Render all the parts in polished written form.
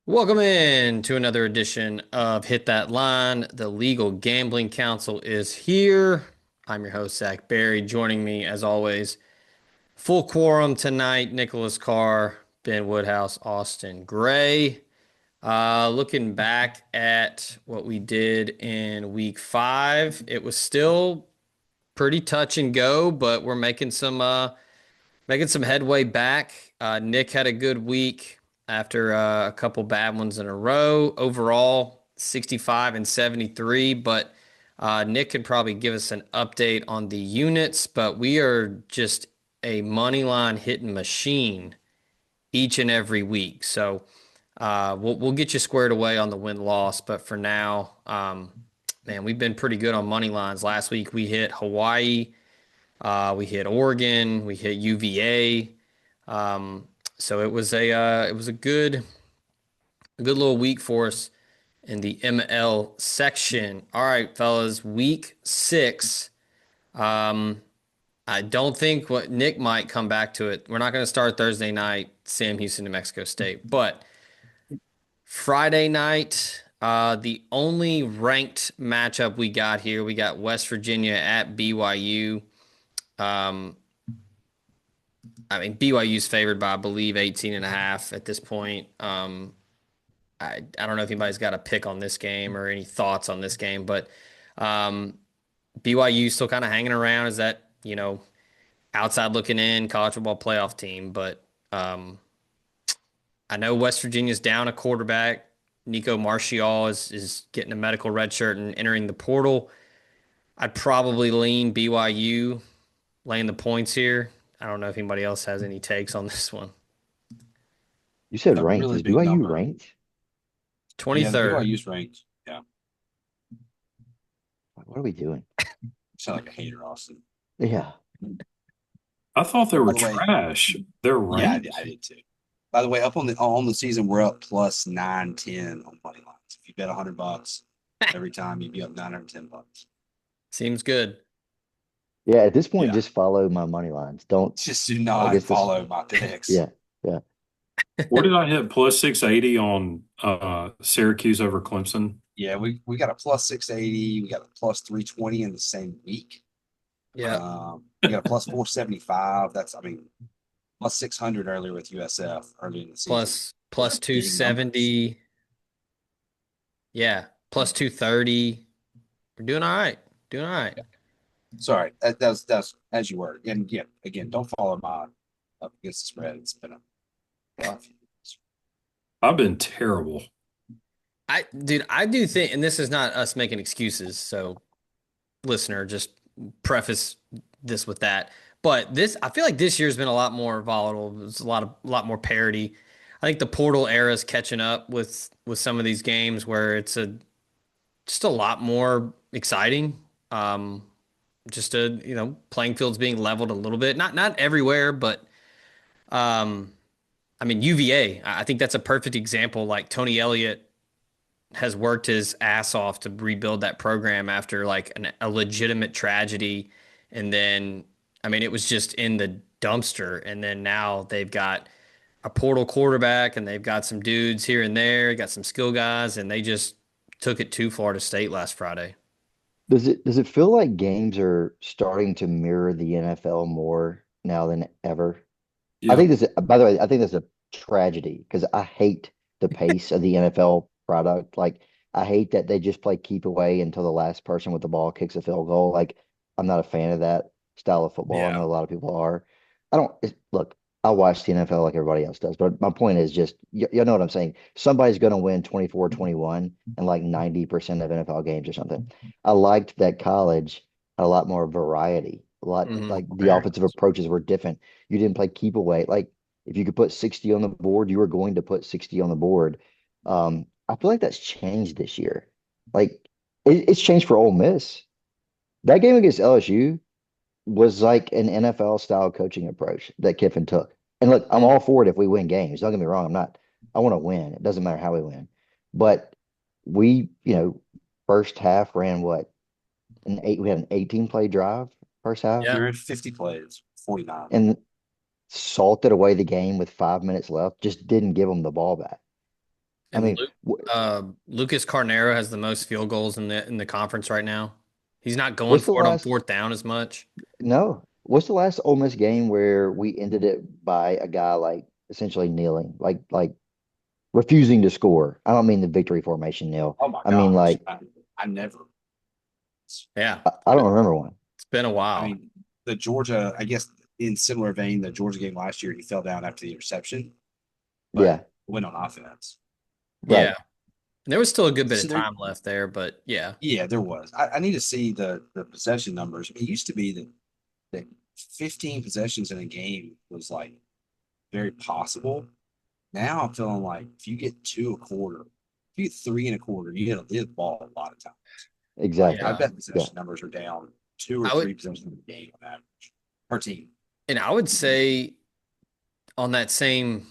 Welcome in to another edition of Hit That Line. The Legal Gambling Counsel is here. I'm your host, Zach Barry. Joining me, as always, full quorum tonight, Nicholas Carr, Ben Woodhouse, Austin Gray. Looking back at what we did in week 5, it was still pretty touch and go, but we're making some headway back. Nick had a good week after a couple bad ones in a row. Overall, 65 and 73, but Nick could probably give us an update on the units, but we are just a money line hitting machine each and every week. So we'll get you squared away on the win loss, but for now, man, we've been pretty good on money lines. Last week we hit Hawaii. We hit Oregon, we hit UVA. So it was a good little week for us in the ML section. All right, fellas, week 6. Um, I don't think what Nick might come back to it. We're not going to start Thursday night, Sam Houston, New Mexico State, but Friday night, the only ranked matchup we got here, we got West Virginia at BYU. Um, I mean, BYU's favored by, I believe, 18 and a half at this point. I don't know if anybody's got a pick on this game or any thoughts on this game, but um, BYU still kind of hanging around as that, outside looking in college football playoff team. But I know West Virginia's down a quarterback. Nico Martial is getting a medical red shirt and entering the portal. I'd probably lean BYU laying the points here. I don't know if anybody else has any takes on this one. You said A ranked. really Is big BYU number. ranked? Yeah, the 23rd. BYU's ranked. Yeah, What are we doing? you sound like a hater, Austin. Yeah. I thought they By were the way, trash. They're yeah, I ranked. did too. By the way, up on the season, we're up plus 910 on money lines. If you bet $100 every time, you'd be up $910. Seems good. Yeah, at this point, Yeah, just follow my money lines. Don't, just do I not guess this, follow my picks. yeah, yeah. What did I hit? Plus 680 on Syracuse over Clemson. Yeah, we got a plus 680. We got a plus 320 in the same week. Yeah. We got a plus 475. Plus 600 earlier with USF early in the season. Those Plus are big numbers. 270. Yeah. Plus 230. We're doing all right. Doing all right. Sorry, that's as you were. And yeah, again, don't follow my up against the spread. It's been a rough. I've been terrible. I do think, and this is not us making excuses, so listener, just preface this with that. But I feel like this year's been a lot more volatile. There's a lot more parity. I think the portal era is catching up with some of these games where it's just a lot more exciting. Um, just playing fields being leveled a little bit. Not everywhere, but I mean UVA. I think that's a perfect example. Like Tony Elliott has worked his ass off to rebuild that program after like a legitimate tragedy. And then, I mean, it was just in the dumpster. And then now they've got a portal quarterback and they've got some dudes here and there, got some skill guys, and they just took it to Florida State last Friday. Does it feel like games are starting to mirror the NFL more now than ever? I Yeah. think this, by the way, I think that's a tragedy because I hate the pace of the NFL product. Like, I hate that they just play keep away until the last person with the ball kicks a field goal. Like, I'm not a fan of that style of football. I Yeah, know a lot of people are. I don't, look, I watch the NFL like everybody else does, but my point is just, you know what I'm saying? Somebody's going to win 24-21 in like 90% of NFL games or something. I liked that college had a lot more variety. A lot Hmm. like the Very. offensive approaches were different. You didn't play keep away. Like if you could put 60 on the board, you were going to put 60 on the board. I feel like that's changed this year. Like it's changed for Ole Miss. That game against LSU was like an NFL style coaching approach that Kiffin took. And look, I'm all for it if we win games. Don't get me wrong. I want to win. It doesn't matter how we win. But first half ran what? We had an 18 play drive first half Yeah. we are at 50 plays, 49. and salted away the game with 5 minutes left. Just didn't give them the ball back. I And mean, Lucas Carnero has the most field goals in the conference right now. He's not going what's the for it on last? fourth down as much. No, what's the last Ole Miss game where we ended it by a guy like essentially kneeling, like refusing to score? I don't mean the victory formation kneel. Oh my I mean gosh. like I never. Yeah, I don't remember one. it's been a I while. mean, the Georgia, I guess in similar vein, the Georgia game last year, he fell down after the interception, but Yeah, went on offense. Yeah, right. and there was still a good bit So of there, time left there, but yeah, yeah, there was. I need to see the possession numbers. It used to be that 15 possessions in a game was like very possible. Now I'm feeling like if you get two a quarter, if you get three and a quarter, you get the ball a lot of times. Like I Exactly. yeah. bet Yeah. possession numbers are down two or I would, three possessions in a game on average per team. and I would say on that same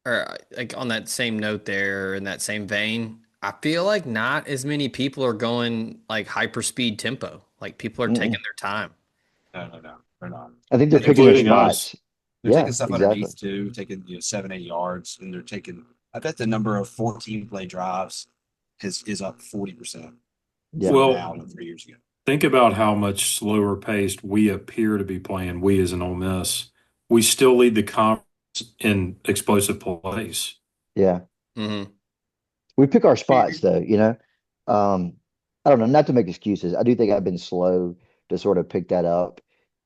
or like on that same note there in that same vein, I feel like not as many people are going like hyperspeed tempo. Like people are taking Mm-mm. their time. No, they're not. I think they're And picking their including us. spots. they're taking Yeah, stuff exactly. underneath too, taking 7, 8 yards, and they're taking. I bet the number of 14 play drives is up 40% Yeah. from Well, now to 3 years ago. think about how much slower paced we appear to be playing, we as an Ole Miss. We still lead the conference in explosive plays. Yeah. Hmm. We pick our spots though, you know. Um, I don't know, not to make excuses. I do think I've been slow to sort of pick that up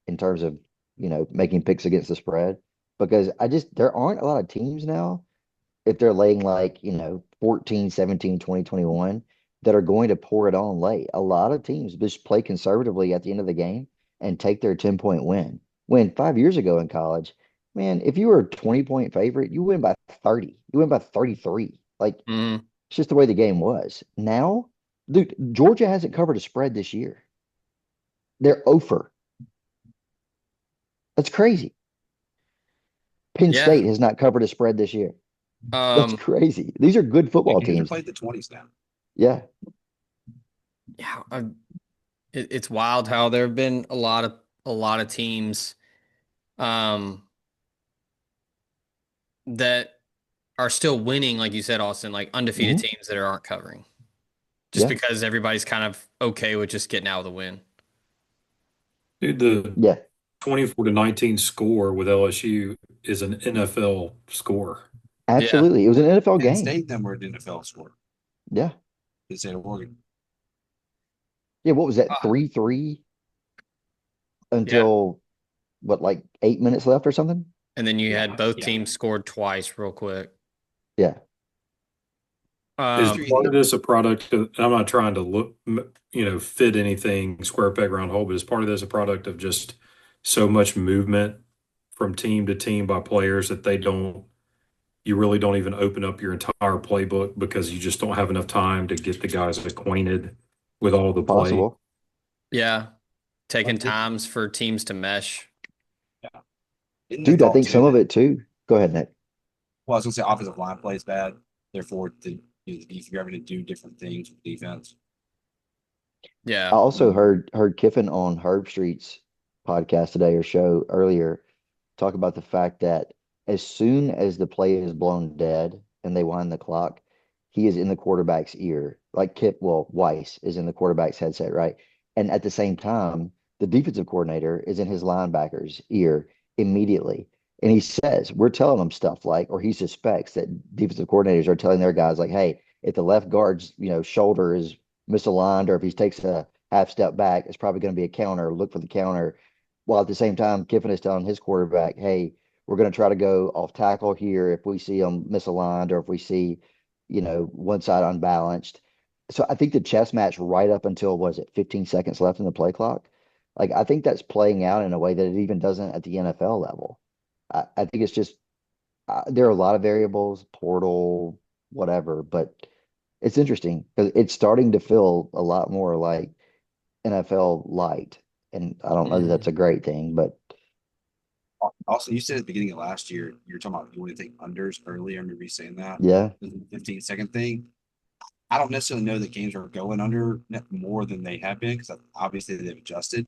in terms of, making picks against the spread because there aren't a lot of teams now if they're laying like, 14, 17, 20, 21 that are going to pour it on late. A lot of teams just play conservatively at the end of the game and take their 10-point win. When 5 years ago in college, man, if you were a 20-point favorite, you win by 30. You win by 33. Like Hmm. it's just the way the game was. Now, dude, Georgia hasn't covered a spread this year. They're over. That's crazy. Penn Yeah. State has not covered a spread this year. That's Um, crazy. These are good football And they teams. played the 20s now. Yeah. yeah, it's wild how there have been a lot of teams um that are still winning, like you said, Austin, like undefeated Hmm. teams that aren't covering. Just Yeah. because everybody's kind of okay with just getting out of the win. Dude, the Yeah. 24-19 score with LSU is an NFL score. Yeah. Absolutely. It was an NFL Penn game. State then were an NFL score. Yeah. Penn State of Oregon. Yeah. What was that? Ah, 3-3 yeah. until what, like 8 minutes left or something? And then you had Yeah, both yeah. teams scored twice real quick. Yeah. Is History. part of this a product of, and I'm not trying to fit anything square peg round hole, but is part of this a product of just so much movement from team to team by players that you really don't even open up your entire playbook because you just don't have enough time to get the guys acquainted with all the play. Possible. Yeah. Taking Well, times for teams to mesh. yeah. Isn't the Dude, I thought think too some of that, it too. Go ahead, Nick. well, I was going to say offensive line plays bad. Therefore, if you're having to do different things with defense. I Yeah. also heard Kiffin on Herb Street's podcast today or show earlier talk about the fact that as soon as the play is blown dead and they wind the clock, he is in the quarterback's ear. Like Weiss is in the quarterback's headset, right? And at the same time, the defensive coordinator is in his linebacker's ear immediately. And he says, we're telling them stuff like, or he suspects that defensive coordinators are telling their guys like, hey, if the left guard's, shoulder is misaligned, or if he takes a half step back, it's probably going to be a counter. Look for the counter. While at the same time, Kiffin is telling his quarterback, hey, we're going to try to go off tackle here if we see them misaligned or if we see, one side unbalanced. So I think the chess match right up until, was it 15 seconds left in the play clock? Like, I think that's playing out in a way that it even doesn't at the NFL level. I think it's just, there are a lot of variables, portal, whatever, but it's interesting because it's starting to feel a lot more like NFL light. And I don't know that that's Mhm. a great thing, but Also, you said at the beginning of last year, you were talking about you want to take unders earlier. I remember you saying that. yeah, The 15-second thing. I don't necessarily know that games are going under more than they have been because obviously they've adjusted,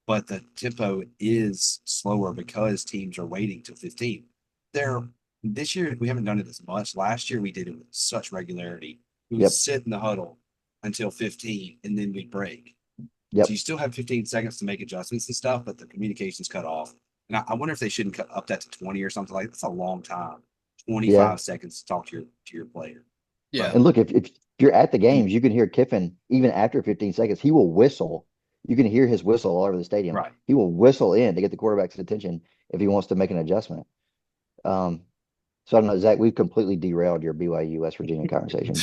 but the tempo is slower because teams are waiting till 15. They're This year we haven't done it as much. Last year we did it with such regularity. We would Yep. sit in the huddle until 15 and then we'd break. So Yep. you still have 15 seconds to make adjustments and stuff, but the communication's cut off. And I wonder if they shouldn't cut up that to 20 or something like that. That's a long time. Yeah. 25 seconds to talk to your player. Yeah. And look, if you're at the games, you can hear Kiffin even after 15 seconds. He will whistle. You can hear his whistle all over the stadium. Right. He will whistle in to get the quarterback's attention if he wants to make an adjustment. So I don't know, Zach. We've completely derailed your BYU West Virginia conversation,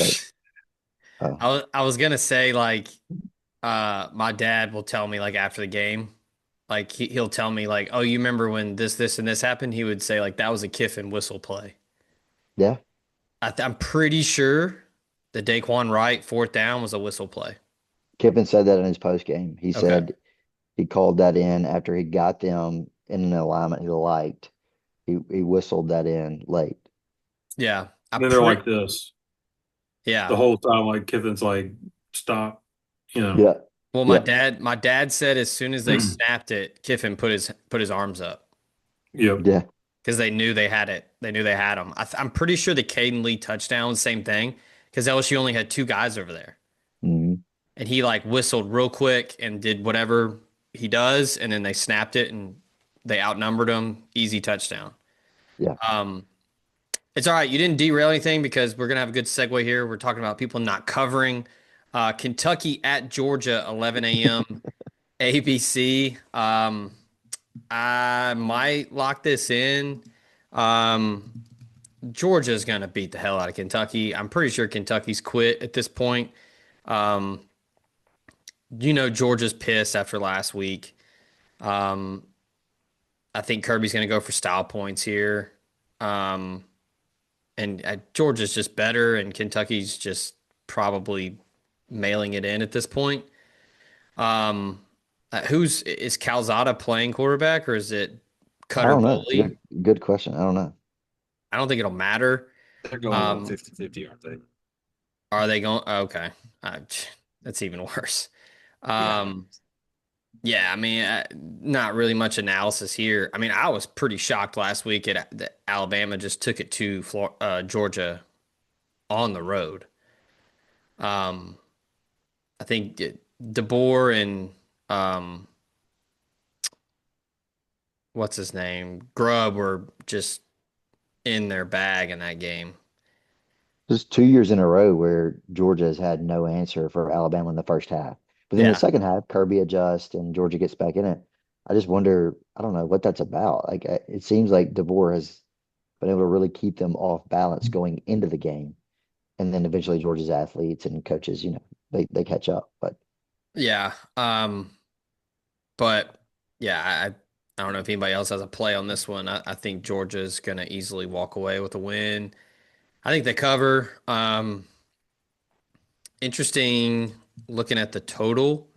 but I was gonna say like my dad will tell me like after the game, like he'll tell me like, oh, you remember when this and this happened? He would say like that was a Kiffin whistle play. yeah, I'm pretty sure the Daquan Wright fourth down was a whistle play. Kiffin said that in his post game. He Okay. said he called that in after he got them in an alignment he liked. He whistled that in late. Yeah. Then they're like this the Yeah. whole time. Like Kiffin's like, stop. Yeah, Well, yeah, my dad said as soon as they snapped it, Kiffin put his arms up Yep. yeah. because they knew they had it. They knew they had him. I'm pretty sure the Caden Lee touchdown was the same thing because LSU only had two guys over there, Mhm. and he like whistled real quick and did whatever he does, and then they snapped it and they outnumbered him. Easy touchdown. Yeah. It's all right. You didn't derail anything because we're gonna have a good segue here. We're talking about people not covering. Kentucky at Georgia, 11 a.m. ABC. I might lock this in. Georgia's gonna beat the hell out of Kentucky. I'm pretty sure Kentucky's quit at this point. Um, Georgia's pissed after last week. Um, I think Kirby's gonna go for style points here. Um, and Georgia's just better, and Kentucky's just probably mailing it in at this point. Um, is Calzada playing quarterback or is it I Cutter don't know. It's a Boley? good question. I don't know. I don't think it'll matter. They're going a little 50-50, aren't they? Are they going? Okay, uh, that's even worse. Yeah. Yeah, I mean, not really much analysis here. I mean, I was pretty shocked last week that Alabama just took it to Georgia on the road. Um, I think DeBoer and um, what's his name, Grubb were just in their bag in that game. There's 2 years in a row where Georgia has had no answer for Alabama in the first half. But then the Yeah, second half, Kirby adjusts and Georgia gets back in it. I just wonder, I don't know what that's about. Like it seems like DeVore has been able to really keep them off balance going into the game. And then eventually Georgia's athletes and coaches, they catch up. But yeah. But yeah, I don't know if anybody else has a play on this one. I think Georgia's going to easily walk away with a win. I think they cover. Interesting looking at the total.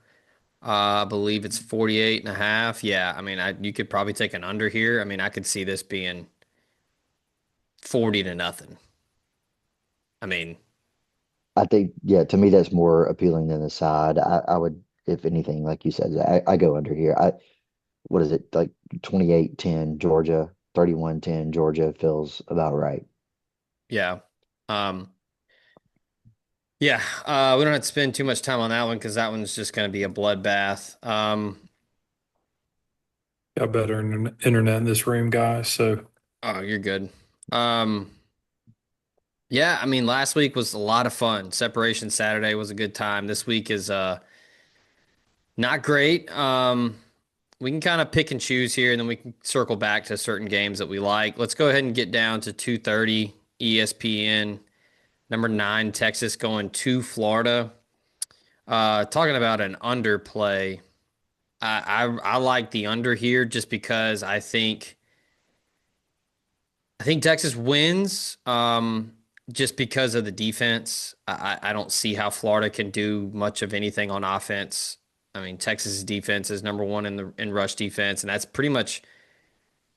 I believe it's 48 and a half. Yeah, I mean, you could probably take an under here. I mean, I could see this being 40 to nothing. I mean, I think, yeah, to me, that's more appealing than the side. I would, if anything, like you said, I go under here. What is it, like 28-10 Georgia, 31-10 Georgia feels about right. yeah. Um, yeah, we don't have to spend too much time on that one because that one's just going to be a bloodbath. Got better internet in this room, guys. So Oh, you're good. Um, yeah, I mean, last week was a lot of fun. Separation Saturday was a good time. This week is not great. We can kind of pick and choose here, and then we can circle back to certain games that we like. Let's go ahead and get down to 2:30 ESPN. Number 9, Texas going to Florida. Talking about an underplay. I like the under here just because I think Texas wins just because of the defense. I don't see how Florida can do much of anything on offense. I mean, Texas's defense is number one in rush defense, and that's pretty much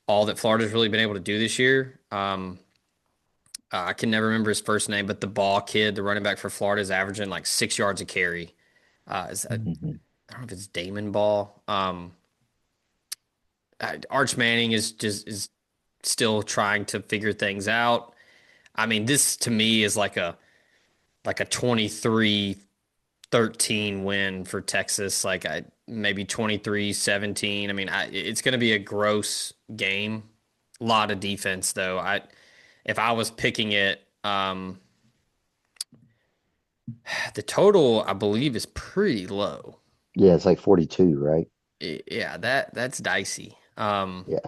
all that Florida's really been able to do this year. I can never remember his first name, but the ball kid, the running back for Florida, is averaging like 6 yards a carry. Mhm. I don't know if it's Damon Ball. Arch Manning is still trying to figure things out. I mean, this to me is like a 23-13 win for Texas, like maybe 23-17. I mean, it's going to be a gross game. A lot of defense though. If I was picking it, the total I believe is pretty low. Yeah, it's like 42, right? Yeah, that's dicey. Yeah.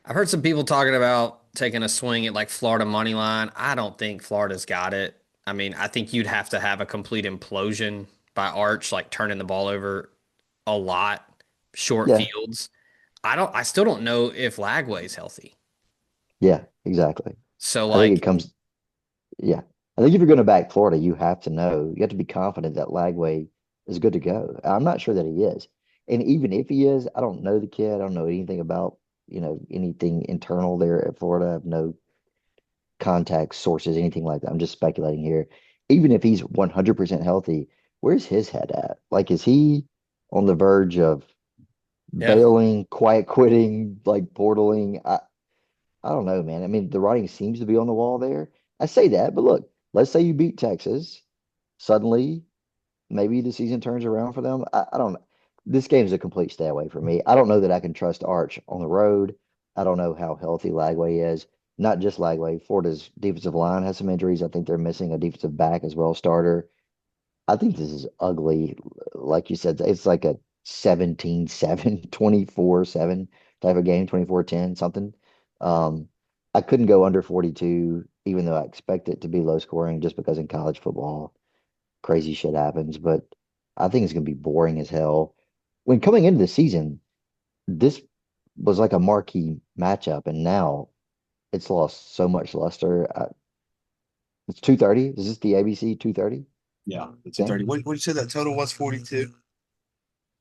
I've heard some people talking about taking a swing at like Florida money line. I don't think Florida's got it. I mean, I think you'd have to have a complete implosion by Arch, like turning the ball over a lot, short Yeah. fields. I still don't know if Lagway's healthy. Yeah, exactly. So I think it like, comes, yeah. I think if you're going to back Florida, you have to know, you have to be confident that Lagway is good to go. I'm not sure that he is. And even if he is, I don't know the kid. I don't know anything about, anything internal there at Florida. I have no contact sources, anything like that. I'm just speculating here. Even if he's 100% healthy, where's his head at? Like, is he on the verge of yeah, bailing, quiet quitting, like portaling? I don't know, man. I mean, the writing seems to be on the wall there. I say that, but look, let's say you beat Texas. Suddenly, maybe the season turns around for them. I don't know. This game's a complete stay away for me. I don't know that I can trust Arch on the road. I don't know how healthy Lagway is. Not just Lagway. Florida's defensive line has some injuries. I think they're missing a defensive back as well, starter. I think this is ugly. Like you said, it's like a 17-7, 24-7 type of game, 24-10, something. Um, I couldn't go under 42, even though I expect it to be low scoring just because in college football, crazy shit happens. But I think it's going to be boring as hell. When coming into the season, this was like a marquee matchup, and now it's lost so much luster. It's 2:30. Is this the ABC 2:30 Yeah, it's a game? 30. What did you say that total was? 42?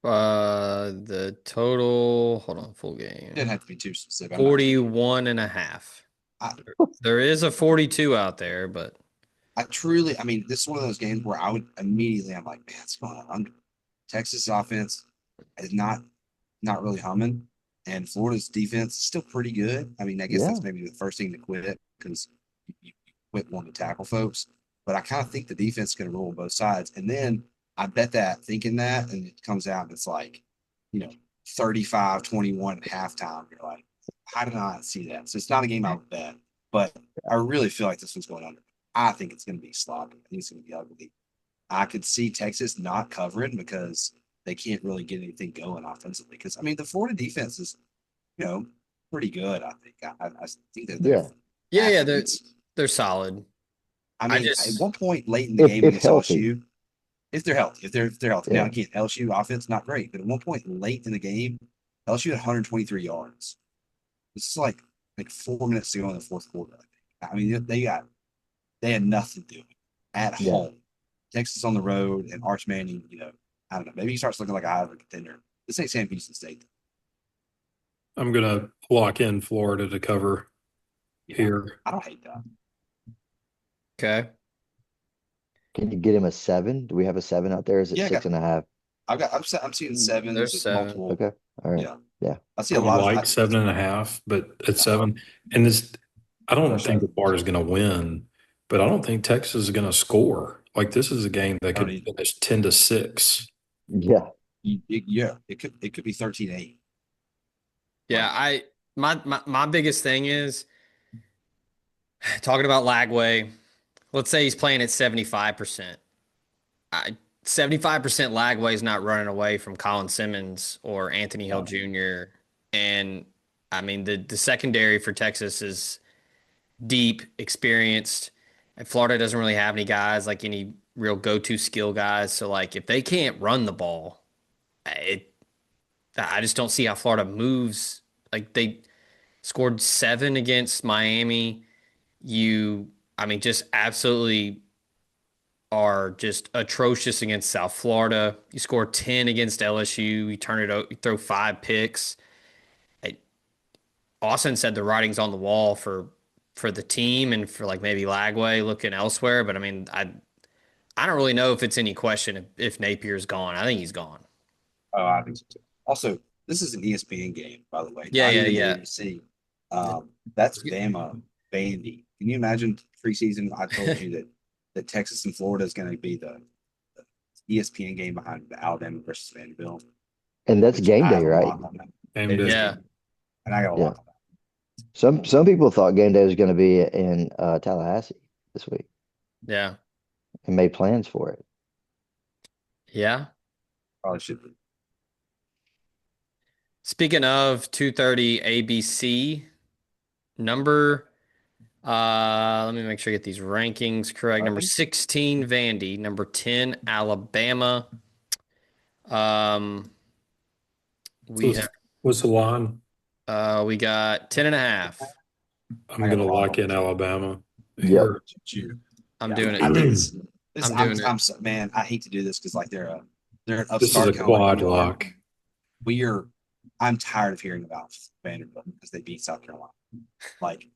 the total, hold on, full It game, didn't have to be too specific. I'm not gonna, 41 and a half. I, There is a 42 out there, but I truly, I mean, this is one of those games where I would immediately, I'm like, man, it's going on under. Texas offense is not really humming, and Florida's defense is still pretty good. I mean, I guess Yeah. that's maybe the first thing to quit because you quit wanting to tackle folks. But I kind of think the defense is going to roll on both sides, and then I bet that thinking that, and it comes out and it's like, you know, 35-21 at halftime. You're like, how did I not see that? So it's not a game I would bet, but I really feel like this one's going under. I think it's going to be sloppy. I think it's going to be ugly. I could see Texas not covering because they can't really get anything going offensively. Because I mean, the Florida defense is, you know, pretty good. I think. I think that they're Yeah. yeah, athletes. they're solid. I I mean, at just one point late in the If game if against healthy. LSU, if they're healthy, if they're healthy. Now Yeah. again, LSU offense not great, but at one point late in the game, LSU had 123 yards. This is like 4 minutes to go in the fourth quarter. I mean, they had nothing doing at Yeah. home. Texas on the road and Arch Manning, I don't know. Maybe he starts looking like a Heisman contender. This ain't Sam Houston State. I'm gonna lock in Florida to cover Yeah, here. I don't hate that. okay. Can you get him a 7? Do we have a 7 out there? Is it Yeah, I got. 6.5? I'm seeing sevens There's with 7. multiple. Okay. All right. Yeah, Yeah. I see I a would lot of. like 7.5, but at 7, and this, I don't think Florida's going to win, but I don't think Texas is going to score. Like this is a game that I don't could either. finish 10-6. Yeah. Yeah, it could be 13-8. Yeah, Like, my biggest thing is talking about Lagway. Let's say he's playing at 75%. 75% Lagway is not running away from Colin Simmons or Anthony Hill no, Jr. And I mean the secondary for Texas is deep, experienced. And Florida doesn't really have any guys like any real go-to skill guys. So like if they can't run the ball, it I just don't see how Florida moves. Like they scored 7 against Miami. I mean, just absolutely are just atrocious against South Florida. You score 10 against LSU. You turn it, you throw 5 picks. I- Austin said the writing's on the wall for the team and for like maybe Lagway looking elsewhere. But I mean, I don't really know if it's any question if Napier's gone. I think he's gone. oh, I think so too. Also, This is an ESPN game, by the way. Yeah, Not yeah, even yeah. ABC. That's Bama Vandy. Can you imagine preseason? I told you that Texas and Florida is going to be the ESPN game behind the Alabama versus Vanderbilt, And that's which game I day, have a right? lock on that. Game It is day. Yeah. game day, and I got a Yeah. lock on that. Some people thought game day was going to be in Tallahassee this week Yeah. and made plans for it. Yeah. Probably should be. Speaking of 2:30 ABC, number let me make sure I get these rankings correct. Number 16, Vandy. Number 10, Alabama. Um, we have What's the line? we got 10.5. I'm I got gonna a lock lock on in it. Alabama Yep. here. I'm Yeah, doing I it. think this I'm doing it. I'm so, man, I hate to do this because like they're an This is upstart a kind of like quad we are. lock. We are. I'm tired of hearing about Vanderbilt because they beat South Carolina. Like,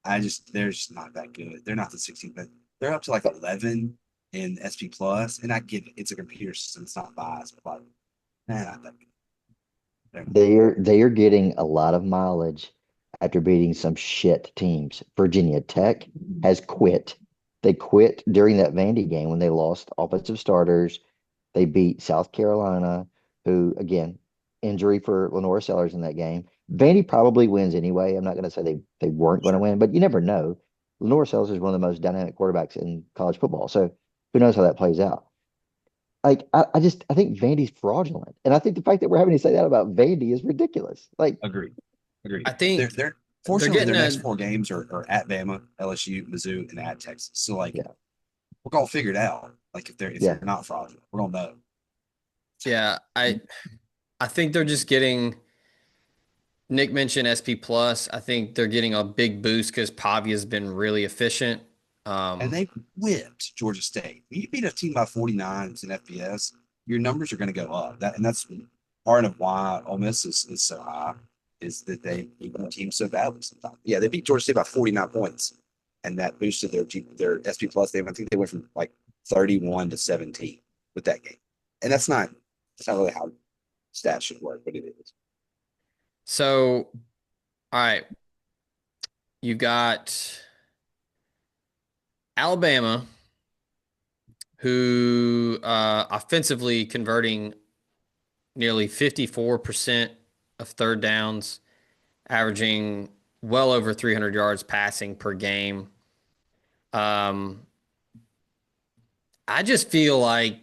they're just not that good. They're not the 16th, but they're up to like 11 in SP Plus, and I get it. It's a computer system. It's not biased, but like, nah, not that good. They're not. They are getting a lot of mileage after beating some shit teams. Virginia Tech has quit. They quit during that Vandy game when they lost offensive starters. They beat South Carolina, who again, injury for Lenora Sellers in that game. Vandy probably wins anyway. I'm not going to say they weren't going to Sure. win, but you never know. Lenora Sellers is one of the most dynamic quarterbacks in college football. So who knows how that plays out? Like I think Vandy's fraudulent. And I think the fact that we're having to say that about Vandy is ridiculous. Like, Agreed. I They're think they're they're fortunately getting their next a four games are at Bama, LSU, Mizzou, and at Texas. So like yeah, we're gonna figure it out. Like if yeah, they're not fraudulent, we're gonna know. yeah, I think they're just getting Nick mentioned SP Plus. I think they're getting a big boost because Pavia's been really efficient. And they whipped Georgia State. When you beat a team by 49 in FBS, your numbers are going to go up. That's part of why Ole Miss is so high, is that they beat teams so badly sometimes. Yeah, they beat Georgia State by 49 points, and that boosted their SP Plus. I think they went from like 31 to 17 with that game, and that's not really how stats should work, but it is. So, all right, you got Alabama, who offensively converting nearly 54% of third downs, averaging well over 300 yards passing per game. I just feel like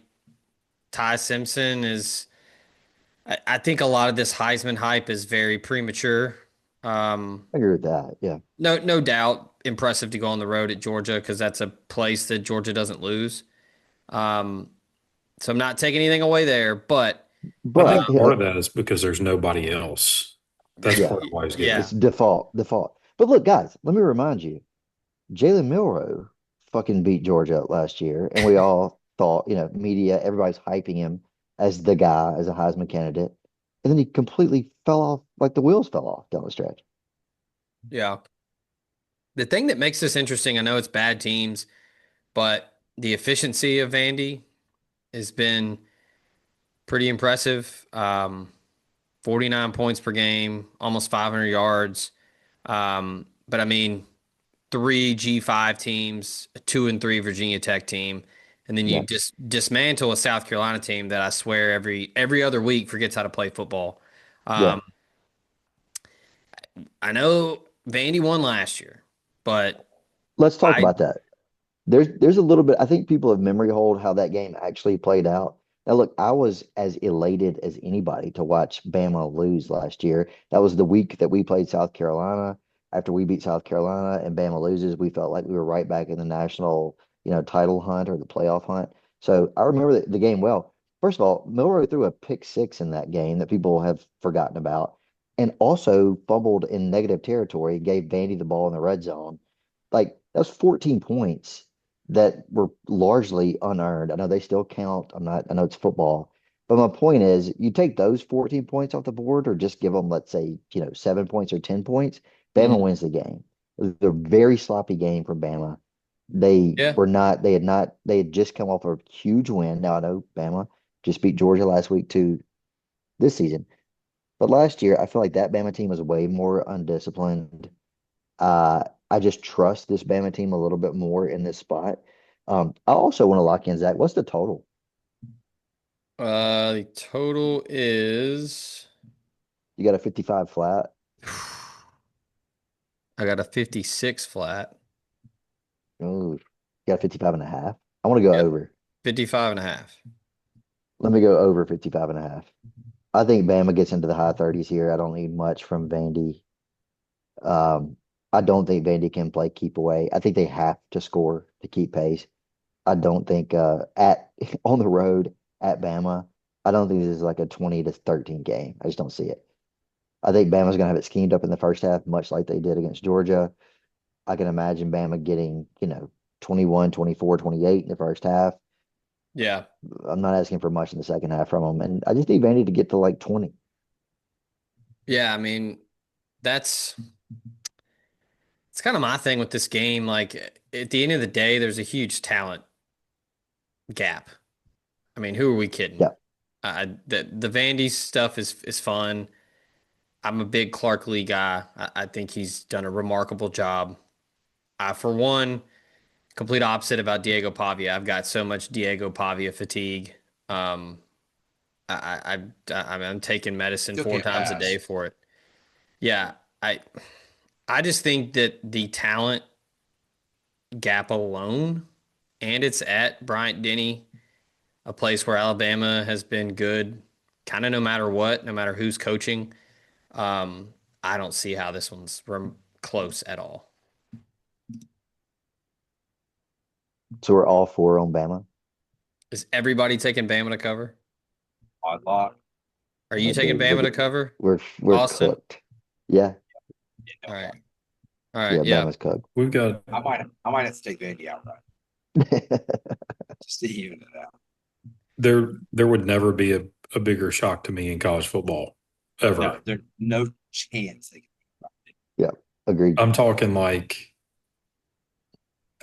Ty Simpson is. I think a lot of this Heisman hype is very premature. I agree with that. Yeah. No doubt, impressive to go on the road at Georgia because that's a place that Georgia doesn't lose. Um, so I'm not taking anything away there, but I But think part of that is because there's nobody else. That's yeah, part of why he's getting yeah, it's default. But look, guys, let me remind you, Jalen Milroe fucking beat Georgia last year, and we all thought, media, everybody's hyping him as the guy, as a Heisman candidate. And then he completely fell off, like the wheels fell off down the stretch. yeah. The thing that makes this interesting, I know it's bad teams, but the efficiency of Vandy has been pretty impressive. 49 points per game, almost 500 yards. But I mean, three G5 teams, a 2-3 Virginia Tech team, and then you Yeah. just dismantle a South Carolina team that I swear every other week forgets how to play football. Yeah. Um, I know Vandy won last year, but Let's talk I about that. There's a little bit, I think people have memory hold how that game actually played out. Now, look, I was as elated as anybody to watch Bama lose last year. That was the week that we played South Carolina. After we beat South Carolina and Bama loses, we felt like we were right back in the national, title hunt or the playoff hunt. So I remember the game well. First of all, Milroe threw a pick six in that game that people have forgotten about, and also fumbled in negative territory, gave Vandy the ball in the red zone. Like, that's 14 points that were largely unearned. I know they still count. I know it's football, but my point is you take those 14 points off the board or just give them, let's say, 7 points or 10 points, Bama Mhm. wins the game. It was a very sloppy game for Bama. They yeah, were not, they had just come off a huge win. Now I know Bama just beat Georgia last week too this season, But last year, I feel like that Bama team was way more undisciplined. I just trust this Bama team a little bit more in this spot. I also want to lock in Zach. What's the total? The total is You got a 55 flat. I got a 56 flat. Ooh, you got 55 and a half. I want to go Yep. over. 55 and a half. Let me go over 55 and a half. I think Bama gets into the high 30s here. I don't need much from Vandy. Um, I don't think Vandy can play keep away. I think they have to score to keep pace. I don't think at on the road at Bama, I don't think this is like a 20-13 game. I just don't see it. I think Bama's going to have it schemed up in the first half, much like they did against Georgia. I can imagine Bama getting, 21, 24, 28 in the first half. Yeah. I'm not asking for much in the second half from them. And I just need Vandy to get to like 20. Yeah, I mean, that's it's kind of my thing with this game. Like at the end of the day, there's a huge talent gap. I mean, who are we kidding? Yeah. The Vandy stuff is fun. I'm a big Clark Lee guy. I think he's done a remarkable job. For one, complete opposite about Diego Pavia. I've got so much Diego Pavia fatigue. Um, I'm taking medicine Still four can't times a day pass. for it. Yeah, I just think that the talent gap alone, and it's at Bryant Denny, a place where Alabama has been good, kind of no matter what, no matter who's coaching. Um, I don't see how this one's close at all. So we're all four on Bama. Is everybody taking Bama to cover? Odd lock. Are you Oh, taking dude, Bama to cover? we're Austin? cooked. Yeah. Yeah, All no right. lock. All right. Yeah, Yeah. Bama's cooked. We've got I might have to take Vandy outright just to even it out. there would never be a bigger shock to me in college football ever. No, there's no chance they can. Yeah, agreed. I'm talking like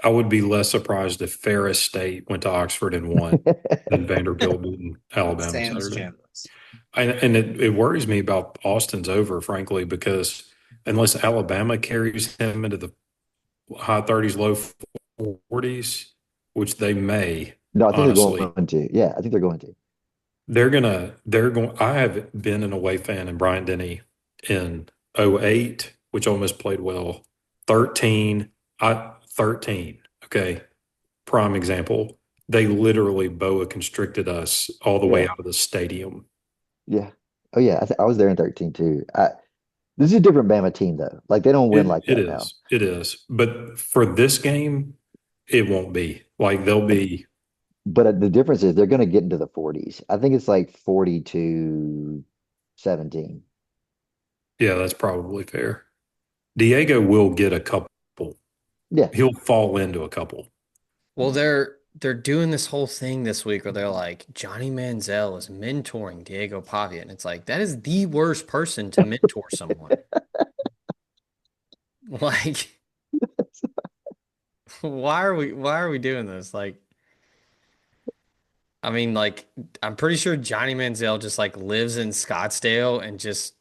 I would be less surprised if Ferris State went to Oxford and won than Vanderbilt beating Alabama Sans Saturday. chance. And it worries me about Austin's over, frankly, because unless Alabama carries him into the high 30s, low 40s, which they may, No, I think they're honestly, going to. Yeah, I think they're going to. they're going. I have been an away fan in Bryant Denny in '08, which almost played well. 13, 13. Okay. Prime example. They literally boa constricted us all the way Yeah, out of the stadium. yeah. Oh yeah, I was there in 13 too. This is a different Bama team though. Like they don't win like It that now. is. It is. But for this game, it won't be. Like they'll be, But the difference is they're going to get into the 40s. I think it's like 40-17. yeah, that's probably fair. Diego will get a couple. Yeah. He'll fall into a couple. Well, they're doing this whole thing this week where they're like Johnny Manziel is mentoring Diego Pavia, and it's like that is the worst person to mentor someone. Like, why are we doing this? Like, I mean, like, I'm pretty sure Johnny Manziel just like lives in Scottsdale and just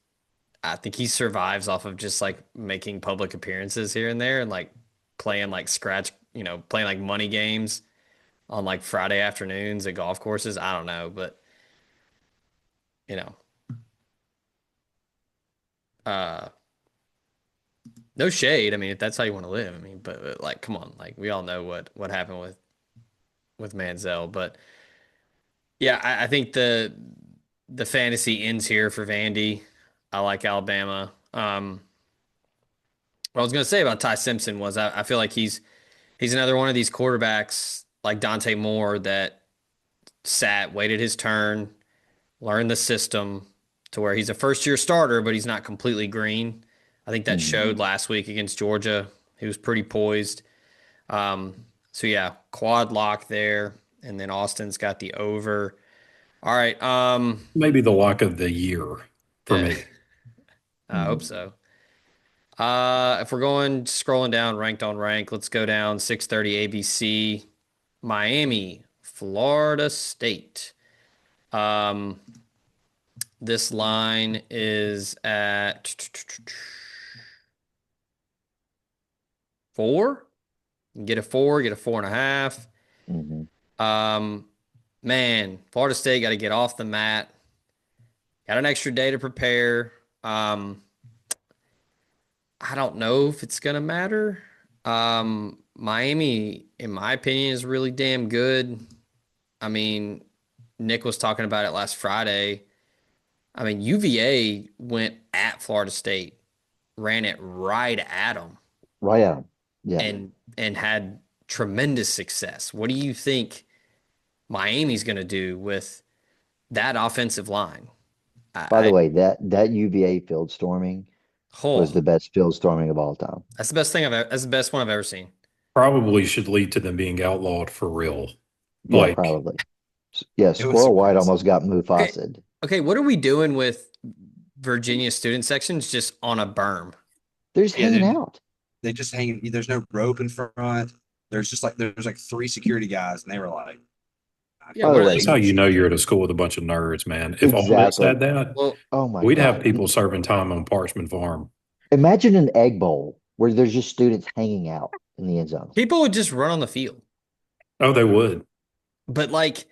I think he survives off of just like making public appearances here and there and like playing like scratch, playing like money games on like Friday afternoons at golf courses. I don't know, but you know, uh, no shade. I mean, if that's how you want to live, I mean, but like, come on, like we all know what happened with Manziel, but yeah, I think the fantasy ends here for Vandy. I like Alabama. What I was gonna say about Ty Simpson was I feel like he's another one of these quarterbacks like Dante Moore that waited his turn, learned the system to where he's a first year starter, but he's not completely green. I think that Mhm. showed last week against Georgia. He was pretty poised. So yeah, quad lock there, and then Austin's got the over. All right. Maybe the lock of the year for I me. hope Mhm. so. If we're going scrolling down ranked on rank, let's go down 6:30 ABC, Miami, Florida State. Um, This line is at 4. Get a 4, get a 4.5. Hmm. Man, Florida State got to get off the mat. Got an extra day to prepare. I don't know if it's gonna matter. Miami, in my opinion, is really damn good. I mean, Nick was talking about it last Friday. I mean, UVA went at Florida State, ran it right at them, Right at him. Yeah. and had tremendous success. What do you think Miami's going to do with that offensive line? By the I way, that UVA field storming was oh, the best field storming of all time. that's the best thing that's the best one I've ever seen. Probably should lead to them being outlawed for real. Yeah, Like, probably. Yeah, It was Squirrel White surprising. almost got Okay, Mufasa'd. okay, what are we doing with Virginia student sections just on a berm? They're just Yeah, hanging out. they just hang. There's no rope in front. There's like three security guys, and they were like, Yeah, By what the are way, they? that's how you know you're at a school with a bunch of nerds, man. If Ole Miss exactly. had that, Well, Oh my we'd have God. people serving time on Parchman Farm. Imagine an egg bowl where there's just students hanging out in the end zones. people would just run on the field, Oh, they would. but like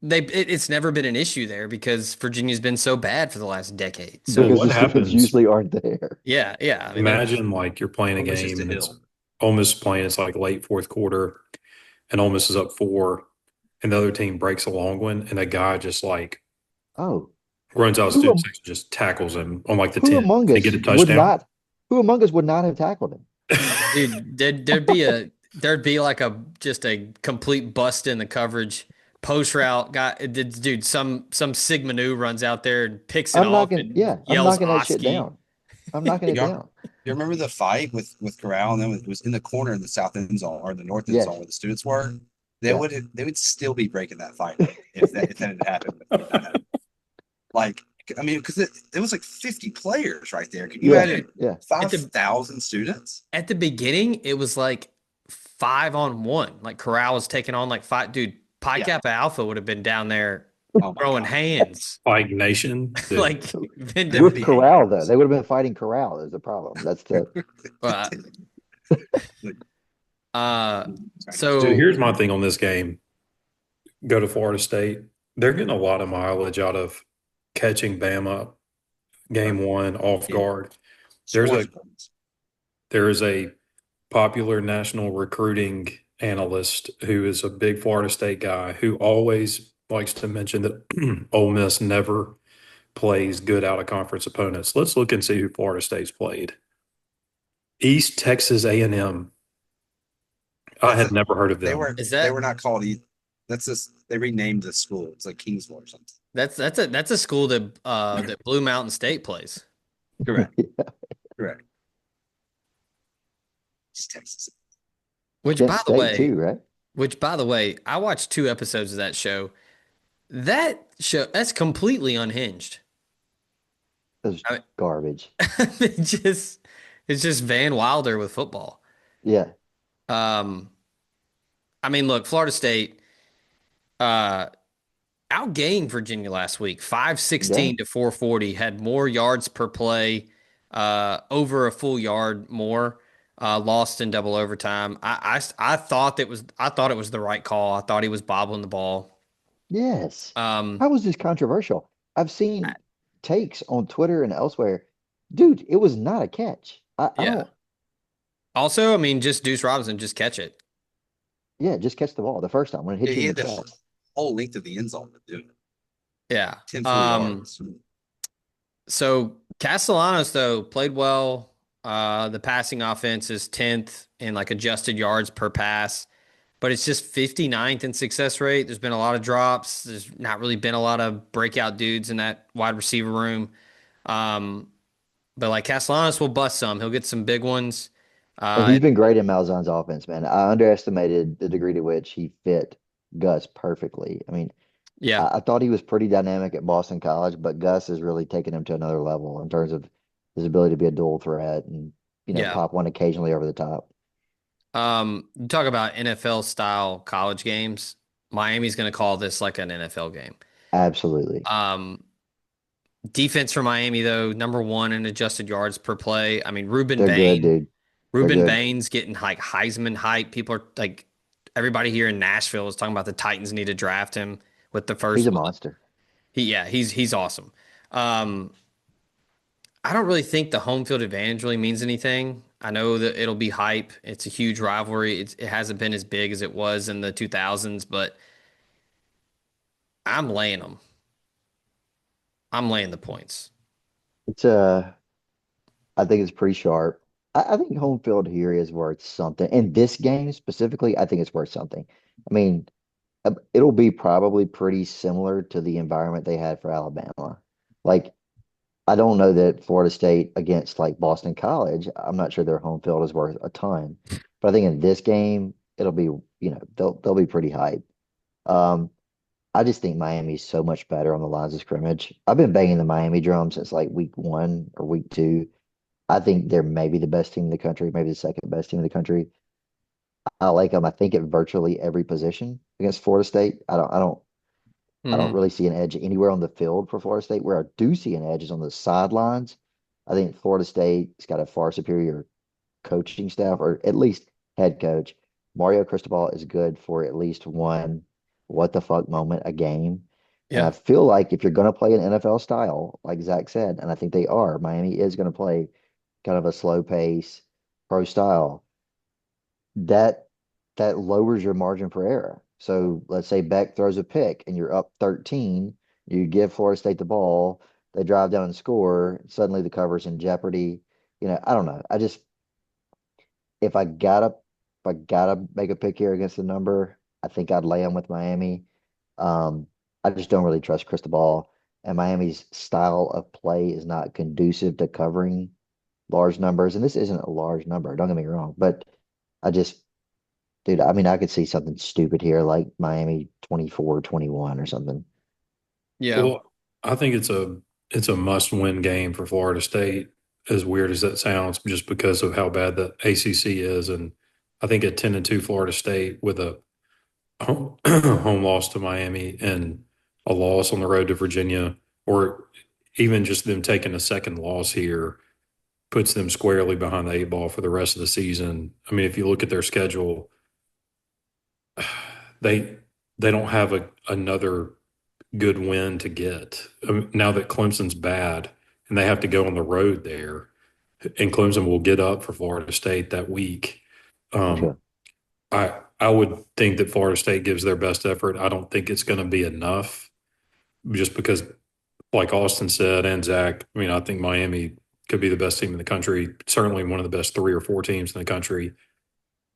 it's never been an issue there because Virginia's been so bad for the last decade. So Because what the students happens? usually aren't there. yeah, yeah. I mean, Imagine like you're playing a "Oh, this is game the and it's hill." Ole Miss playing, it's like late fourth quarter, and Ole Miss is up 4, and the other team breaks a long one, and a guy just like Oh, runs out of who student am- section, just tackles him on like the who 10. among They us get a would touchdown. not who among us would not have tackled him? dude, there'd be like a just a complete bust in the coverage. Post route guy, dude, some Sigma Nu runs out there and picks it off and I'm yells knocking that shit Oski. down. I'm knocking it Y'all, down. you remember the fight with Corral, and then it was in the corner in the south end zone or the north end Yes. zone where the students were. Yeah. They would still be breaking that fight if that had happened. Like, I mean, because it was like 50 players right there. Can you Yeah. imagine Yeah. 5,000 students? At the beginning, it was like 5-on-1. Like Corral was taking on like 5. Dude, Pi Yeah. Kappa Alpha would have been down there Oh my throwing God. hands. Fight Nation. Dude. Like been They would With be Corral, hanging though. out. They would have been fighting Corral is the problem. That's the uh, so Dude, here's my thing on this game. Go to Florida State. They're getting a lot of mileage out of catching Bama game one off Yeah. guard. There's a Scores points. there is a popular national recruiting analyst who is a big Florida State guy who always likes to mention that Ole Miss never plays good out of conference opponents. Let's look and see who Florida State's played. East Texas A&M. I had never heard of They them. were Is they that- were not called that's just they renamed the school. It's like Kingsville or something. that's a school that Blue Mountain State plays. Correct. Correct. It's Texas. Which Kent by the State way, too, right? I watched 2 episodes of that show. That show that's completely unhinged. That's I mean- garbage. It's just Van Wilder with football. Yeah. I mean, look, Florida State outgained Virginia last week, 516 to 440, had more yards per play, over a full yard more, lost in double overtime. I thought it was the right call. I thought he was bobbling the ball. Yes. Um, How was this controversial? I've seen takes on Twitter and elsewhere. Dude, it was not a catch. I Yeah. don't. Also, I mean, just Deuce Robinson, just catch it. Yeah, just catch the ball the first time when it hit Yeah, you he in had the the chest. whole length of the end zone to do it. Yeah. 10 full yards. So Castellanos though played well. The passing offense is 10th in like adjusted yards per pass, but it's just 59th in success rate. There's been a lot of drops. There's not really been a lot of breakout dudes in that wide receiver room. But like Castellanos will bust some. He'll get some big ones. And he's been great in Malzahn's offense, man. I underestimated the degree to which he fit Gus perfectly. I mean, Yeah. I thought he was pretty dynamic at Boston College, but Gus has really taken him to another level in terms of his ability to be a dual threat and, Yeah. pop one occasionally over the top. You talk about NFL style college games. Miami's going to call this like an NFL game. Absolutely. Defense for Miami, though, number one in adjusted yards per play. I mean, They're good, dude. They're Ruben good. Bain's getting like Heisman hype. People are like, everybody here in Nashville is talking about the Titans need to draft him with the He's first. a monster. He's awesome. Um, I don't really think the home field advantage really means anything. I know that it'll be hype. It's a huge rivalry. It hasn't been as big as it was in the 2000s, but I'm laying them. I'm laying the points. It's I think it's pretty sharp. I think home field here is worth something. In this game specifically, I think it's worth something. I mean, it'll be probably pretty similar to the environment they had for Alabama. Like, I don't know that Florida State against like Boston College, I'm not sure their home field is worth a ton. But I think in this game, it'll be, they'll be pretty hyped. Um, I just think Miami's so much better on the lines of scrimmage. I've been banging the Miami drum since like week 1 or week 2. I think they're maybe the best team in the country, maybe the second best team in the country. I like them, I think, at virtually every position against Florida State. I don't Hmm. really see an edge anywhere on the field for Florida State. Where I do see an edge is on the sidelines. I think Florida State's got a far superior coaching staff, or at least head coach. Mario Cristobal is good for at least one what the fuck moment a game. And I Yeah. feel like if you're going to play an NFL style, like Zach said, and I think they are, Miami is going to play kind of a slow pace pro style. That that lowers your margin for error. So let's say Beck throws a pick and you're up 13, you give Florida State the ball, they drive down and score, suddenly the cover's in jeopardy. I don't know. I just if I gotta if I gotta make a pick here against the number, I think I'd lay them with Miami. Um, I just don't really trust Cristobal, and Miami's style of play is not conducive to covering large numbers. And this isn't a large number, don't get me wrong, but I just dude, I mean, I could see something stupid here like Miami 24-21 or something. Yeah. Well, I think it's a must-win game for Florida State, as weird as that sounds, just because of how bad the ACC is. And I think at 10-2 Florida State with a home loss to Miami and a loss on the road to Virginia, or even just them taking a second loss here, puts them squarely behind the eight ball for the rest of the season. I mean, if you look at their schedule, they they don't have another good win to get. Now that Clemson's bad and they have to go on the road there, and Clemson will get up for Florida State that week. Okay. Um, I would think that Florida State gives their best effort. I don't think it's going to be enough, just because, like Austin said and Zach, I mean, I think Miami could be the best team in the country, certainly one of the best 3 or 4 teams in the country.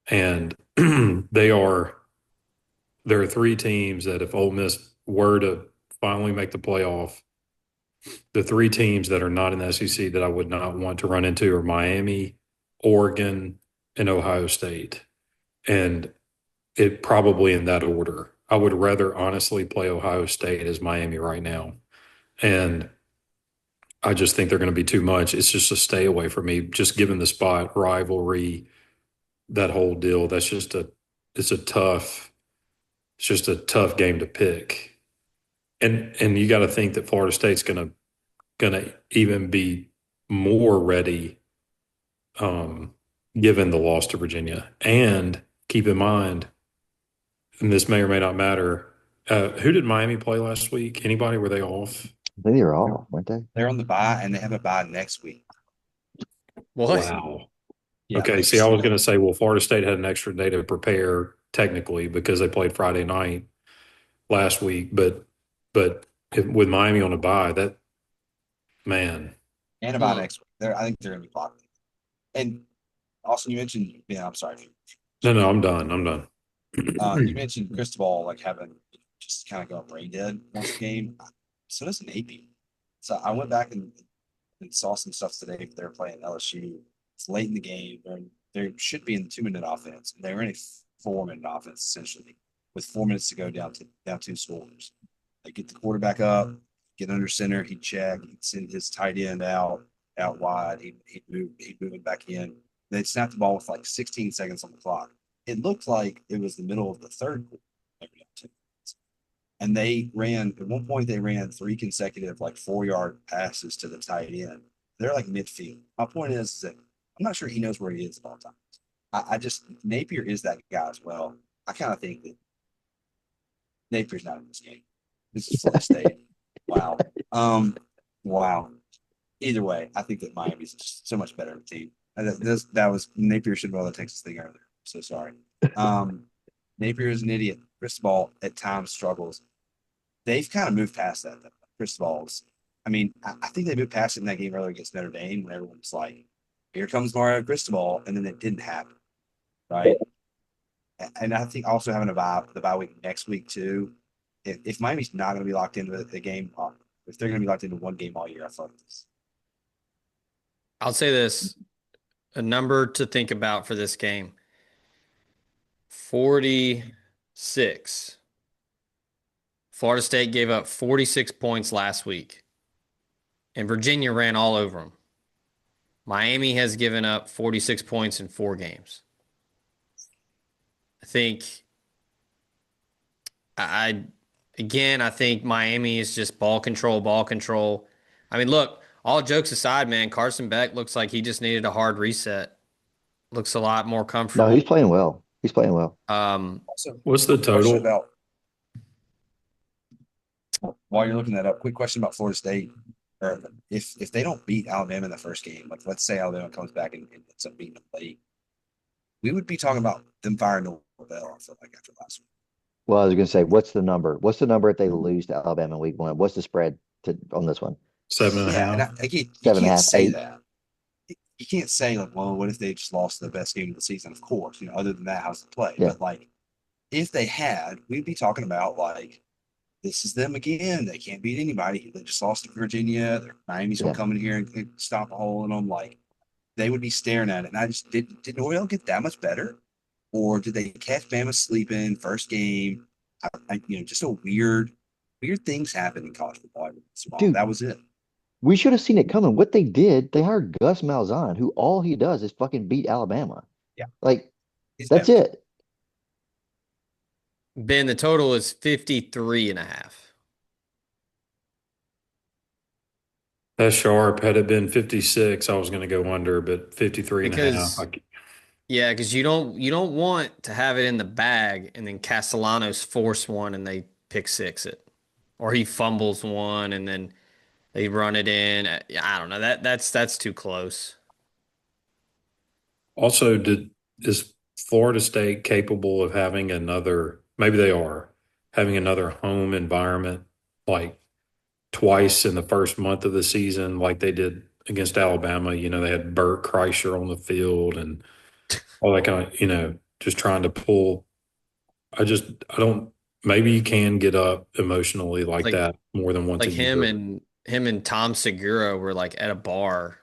And there are 3 teams that if Ole Miss were to finally make the playoff, the 3 teams that are not in the SEC that I would not want to run into are Miami, Oregon, and Ohio State. And it probably in that order. I would rather honestly play Ohio State as Miami right now. And I just think they're going to be too much. It's just a stay away for me, just given the spot, rivalry, that whole deal. It's a tough, it's just a tough game to pick. And you got to think that Florida State's gonna even be more ready, um, given the loss to Virginia. And keep in mind, and this may or may not matter, who did Miami play last week? Anybody? Were they off? I think they're They're, off, weren't they? they're on the bye and they have a bye next week. What? Wow. Yeah, Okay. See, I was going to say, well, Florida State had an extra day to prepare technically because they played Friday night last week, but with Miami on a bye, that man, and a bye Hmm. next week. I think they're going to be blocked. And Austin, you mentioned, yeah, I'm sorry. no, no, I'm done. I'm done. You mentioned Cristobal like having just kind of go brain dead once a game. So does an AP. So I went back and saw some stuff today. They're playing LSU. It's late in the game. They should be in the 2-minute offense. They were in a 4-minute offense essentially, with 4 minutes to go down 2 scores. They get the quarterback up, get under center. He'd check. He'd send his tight end out wide. He'd move it back in. They'd snap the ball with like 16 seconds on the clock. It looked like it was the middle of the third quarter. And they ran at one point. They ran 3 consecutive like 4 yard passes to the tight end. They're like midfield. My point is that I'm not sure he knows where he is at all times. I just Napier is that guy as well. I kind of think that Napier's not in this game. This is Florida State. Wow. Wow. Either way, I think that Miami's just so much better of a team. That was Napier should have won the Texas thing earlier. So sorry. Napier is an idiot. Cristobal at times struggles. They've kind of moved past that. Though. Cristobal's. I mean, I think they moved past it in that game earlier against Notre Dame when everyone's like, "Here comes Mario Cristobal," and then it didn't happen, right? And I think also having the bye week next week too. If Miami's not going to be locked into the game, if they're going to be locked into one game all year, I thought this. I'll say this, a number to think about for this game. 46. Florida State gave up 46 points last week, and Virginia ran all over them. Miami has given up 46 points in 4 games. I think I think Miami is just ball control, ball control. I mean, look, all jokes aside, man, Carson Beck looks like he just needed a hard reset. Looks a lot more No, comfortable. he's playing well. He's playing well. Also, What's the question total? about while you're looking that up, quick question about Florida State. Or if they don't beat Alabama in the first game, like let's say Alabama comes back and ends up beating them late, we would be talking about them firing Norvell, I feel like, after last week. Well, I was going to say, what's the number? What's the number if they lose to Alabama in week 1? What's the spread on this one? 7.5. Yeah, and you 7.5, can't say 8. that. You can't say like, well, what if they just lost the best game of the season? Of course, other than that, how's it play? Yeah. But like, if they had, we'd be talking about like, this is them again. They can't beat anybody. They just lost to Virginia. Miami's gonna come in here and stop a hole in them. Like, they would be staring at it. And I just did Norvell get that much better, or did they catch Bama sleeping first game? Just a weird things happen in college football. Dude, that was it. We should have seen it coming. What they did, they hired Gus Malzahn, who all he does is fucking beat Alabama. Yeah. Like, He's that's better. it. Ben, the total is 53.5. That's sharp. Had it been 56, I was going to go under, but 53.5. Yeah, because you don't want to have it in the bag and then Castellanos force one and they pick six it, or he fumbles one and then they run it in. I don't know. That's too close. Also, is Florida State capable of having another? Maybe they are having another home environment like twice in the first month of the season, like they did against Alabama. They had Burt Kreischer on the field and all that kind of, just trying to pull. I don't. Maybe you can get up emotionally like that more than once Like a year. him and Tom Segura were like at a bar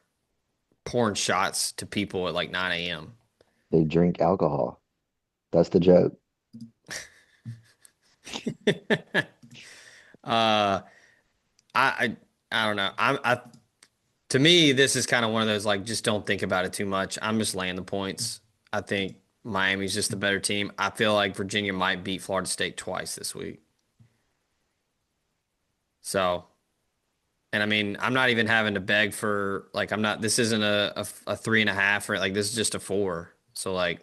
pouring shots to people at like 9 a.m. They drink alcohol. That's the joke. I don't know. To me, this is kind of one of those like just don't think about it too much. I'm just laying the points. I think Miami's just the better team. I feel like Virginia might beat Florida State twice this week. So, and I mean, I'm not even having to beg for like I'm not. This isn't a 3.5 or like this is just a 4. So like,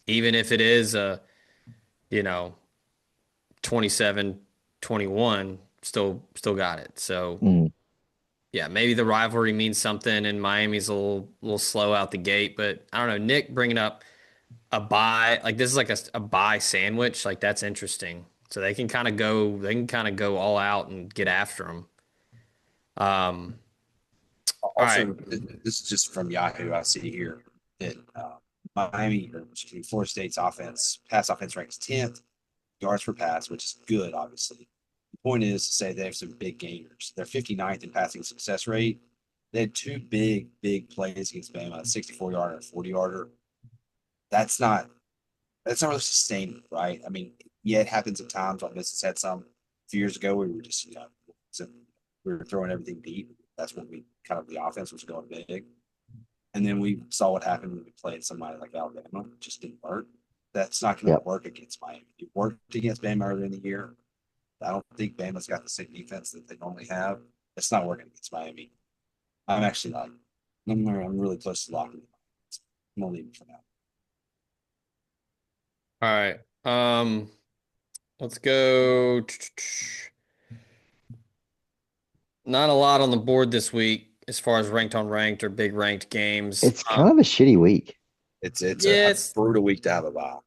even if it is a 27-21, still got it. So. Yeah, maybe the rivalry means something, and Miami's a little slow out the gate. But I don't know. Nick bringing up a buy, like this is like a buy sandwich, like that's interesting. So they can kind of go all out and get after them. Also, right. this is just from Yahoo. I see here that Florida State's pass offense ranks 10th, yards per pass, which is good, obviously. The point is to say they have some big gainers. They're 59th in passing success rate. They had 2 big plays against Bama, a 64-yarder and a 40-yarder. That's not really sustainable, right? I mean, yeah, it happens at times. Like Mrs. had some a few years ago. We were just, we were throwing everything deep. That's when the offense was going big. And then we saw what happened when we played somebody like Alabama. It just didn't work. That's not going to Yep. work against Miami. It worked against Bama earlier in the year. I don't think Bama's got the same defense that they normally have. It's not working against Miami. I'm actually not. I'm really close to locking it. I'm gonna leave it for now. All right. Let's go. Not a lot on the board this week as far as ranked on ranked or big ranked games. It's kind of a shitty week. It's Yeah, a brutal week to have a bye.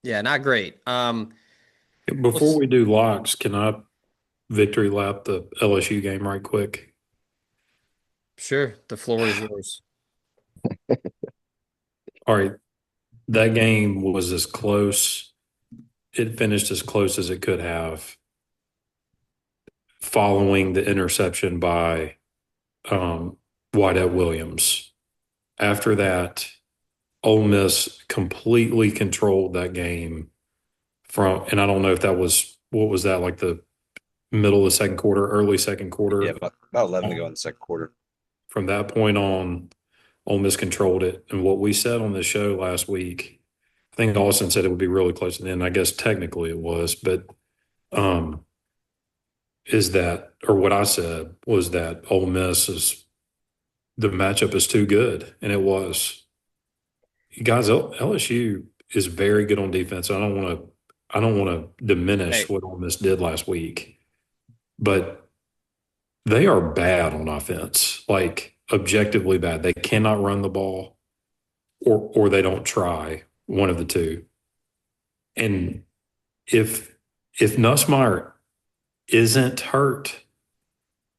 yeah, not great. Before we do locks, can I victory lap the LSU game right quick? Sure, the floor is yours. All right. That game was as close. It finished as close as it could have following the interception by Whiteout Williams. After that, Ole Miss completely controlled that game and I don't know if that was, what was that, like the middle of the second quarter, early second quarter? Yeah, about 11 to go in the second quarter. From that point on, Ole Miss controlled it. And what we said on the show last week, I think Austin said it would be really close to the end. I guess technically it was, but is that, or what I said was that Ole Miss the matchup is too good, and it was. Guys, LSU is very good on defense. I don't want to diminish what Ole Miss did last week, but they are bad on offense, like objectively bad. They cannot run the ball, or they don't try, one of the two. And if Nussmeier isn't hurt,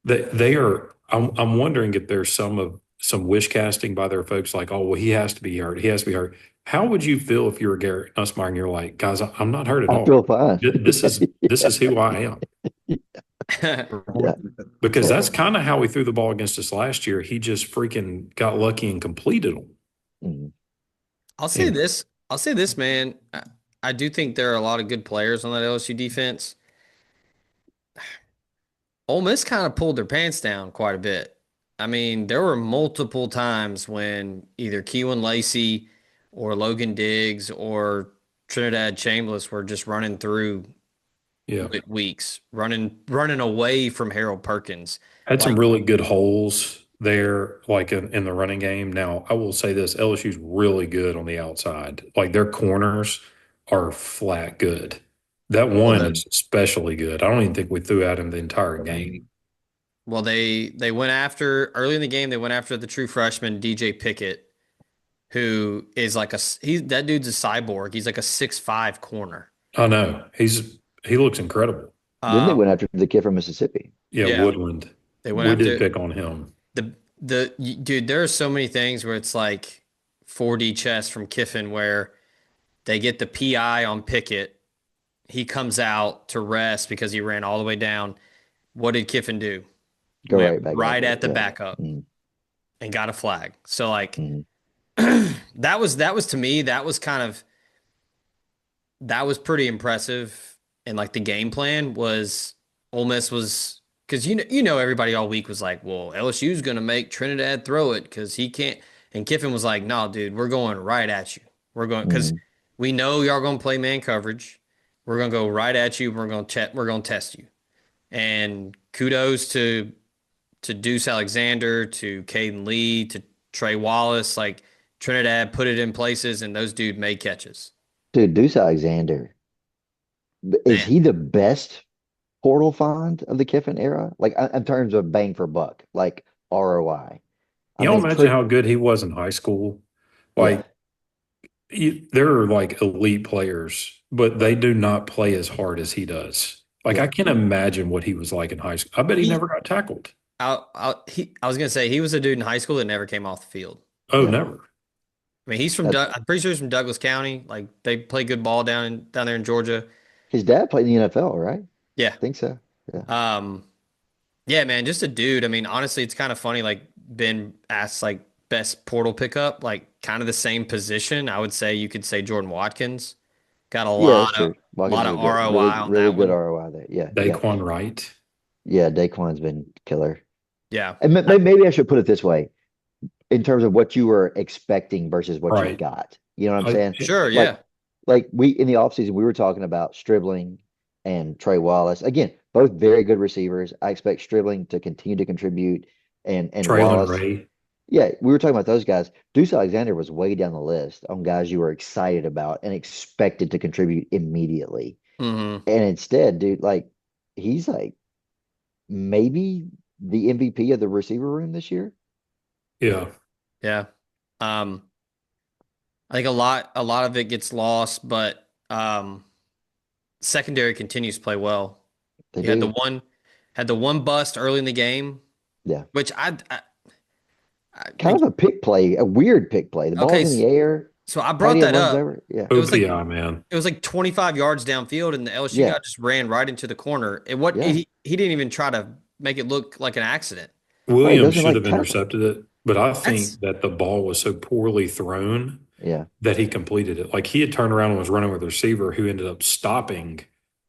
they are. I'm wondering if there's some wish casting by their folks, like, oh well, he has to be hurt. He has to be hurt. How would you feel if you were Garrett Nussmeier and you're like, guys, I'm not hurt at all. I feel fine. This is who I am. Yeah. Because that's kind of how we threw the ball against us last year. He just freaking got lucky and completed them. Mm-hmm. I'll say this, man. I do think there are a lot of good players on that LSU defense. Ole Miss kind of pulled their pants down quite a bit. I mean, there were multiple times when either Keelan Lacey or Logan Diggs or Trinidad Chambliss were just running through weeks, running away from Harold Perkins. Had some really good holes there, like in the running game. Now, I will say this, LSU's really good on the outside. Like their corners are flat good. That one is especially good. I don't even think we threw at him the entire game. Well, they went after early in the game. They went after the true freshman DJ Pickett, who is like that dude's a cyborg. He's like a 6'5" corner. I know he looks incredible. Then they went after the kid from Mississippi. Yeah. Woodland. We did pick on him. Dude, there are so many things where it's like 4D chess from Kiffin, where they get the PI on Pickett. He comes out to rest because he ran all the way down. What did Kiffin do? Go right at the backup and got a flag. So like that was to me, that was pretty impressive. And like the game plan was Ole Miss was, because everybody all week was like, well, LSU's going to make Trinidad throw it because he can't. And Kiffin was like, no, dude, we're going right at you. We're going because we know y'all going to play man coverage. We're going to go right at you. We're going to test you. And kudos to Deuce Alexander, to Caden Lee, to Trey Wallace. Like Trinidad put it in places, and those dude made catches. Dude, Deuce Alexander, is he the best portal find of the Kiffin era? Like in terms of bang for buck, like ROI. Imagine how good he was in high school. Like there are like elite players, but they do not play as hard as he does. Like I can't imagine what he was like in high school. I bet he never got tackled. I was gonna say he was a dude in high school that never came off the field. Oh, never. I mean, he's from I'm pretty sure he's from Douglas County. Like they play good ball down there in Georgia. His dad played in the NFL, right? Yeah, I think so. Yeah. Yeah, man, just a dude. I mean, honestly, it's kind of funny. Like Ben asked, like best portal pickup, like kind of the same position. I would say you could say Jordan Watkins got a lot of ROI. Really good ROI there. Yeah. Daquan Wright. Yeah, Daquan's been killer. Yeah. And maybe I should put it this way, in terms of what you were expecting versus what you got. You know what I'm saying? Sure, yeah. like we in the offseason, we were talking about Stribling and Trey Wallace. Again, both very good receivers. I expect Stribling to continue to contribute and Traylon Wallace. Ray. Yeah, we were talking about those guys. Deuce Alexander was way down the list on guys you were excited about and expected to contribute immediately. Hmm. And instead, dude, like he's like maybe the MVP of the receiver room this year. Yeah. Yeah. Um, I think a lot of it gets lost, but secondary continues to play well. They You had the do. one had the one bust early in the game, Yeah. which I Kind of a pick play, a weird pick play. The okay. ball's in the air. So I Tight brought end that runs up. over. Yeah. It was like OPI, man. it was like 25 yards downfield, and the LSU Yeah. guy just ran right into the corner. Yeah. He didn't even try to make it look like an accident. Right. Williams Doesn't should like have tackle. intercepted it, but I That's think that the ball was so poorly thrown Yeah. that he completed it. Like he had turned around and was running with the receiver who ended up stopping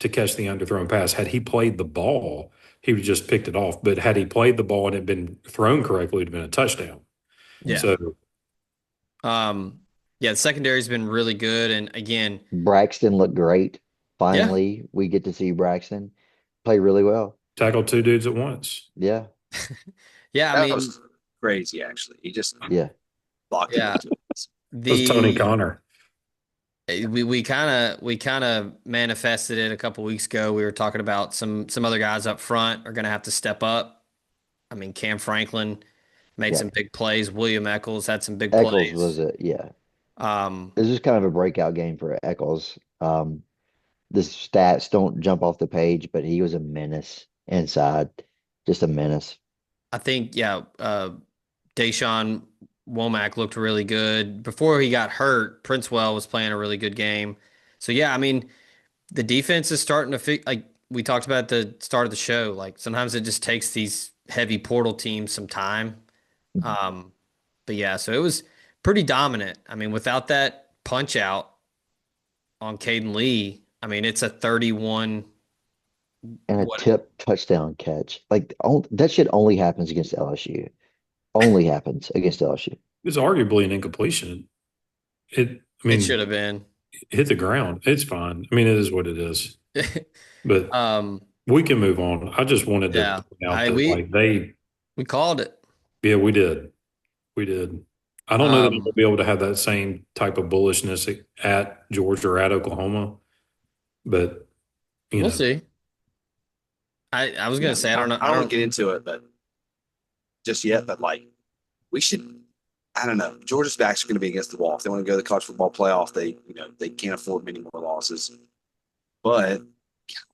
to catch the underthrown pass. Had he played the ball, he would have just picked it off. But had he played the ball and it had been thrown correctly, it would have been a touchdown. yeah. So Um, yeah, the secondary's been really good, and again, Braxton looked great. yeah, Finally, we get to see Braxton play really well. tackle two dudes at once. Yeah. yeah. I That mean, was crazy, actually. He just Yeah. blocked yeah. it. That was Tony The Connor. we kind of manifested it a couple weeks ago. We were talking about some other guys up front are going to have to step up. I mean, Cam Franklin made Yeah. some big plays. William Eccles had some big Eccles was plays. yeah. Um, This is kind of a breakout game for Eccles. The stats don't jump off the page, but he was a menace inside. Just a menace. I think, yeah, Deshaun Womack looked really good. Before he got hurt, Princewell was playing a really good game. So, yeah, I mean, the defense is starting to like we talked about at the start of the show. Like sometimes it just takes these heavy portal teams some time. Um, but yeah, so it was pretty dominant. I mean, without that punch out on Caden Lee, I mean, it's a 31. And a What? tip touchdown catch. Like that shit only happens against LSU. Only happens against LSU. It's arguably an incompletion. I It should mean, have been. hit the ground. It's fine. I mean, it is what it is. But um, we can move on. I just wanted to yeah, point out that we called it. yeah, we did. We did. I don't know that Um, we'll be able to have that same type of bullishness at Georgia or at Oklahoma, but we'll see. I was gonna say I don't know. I don't want to get into it, but just yet. But like, we should. I don't know. Georgia's backs are going to be against the wall if they want to go to the college football playoff. They can't afford many more losses. But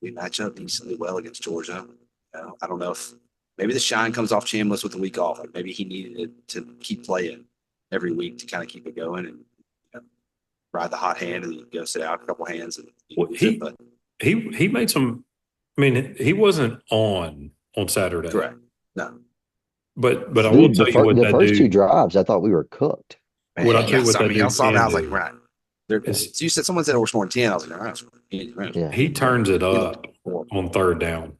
we match up decently well against Georgia. I don't know if maybe the shine comes off Chambliss with a week off. Like maybe he needed it to keep playing every week to kind of keep it going and ride the hot hand and then go sit out a couple hands and Well, use it. But he made some. I mean, he wasn't on Saturday, correct. No. but I will Dude, tell you what the that first two dude. drives, I thought we were cooked. What I tell you what that I dude saw that. I was can like, do right. is So you said someone said we're scoring 10. I was like, all right. Yeah. he turns it He up looked horrible. on third down.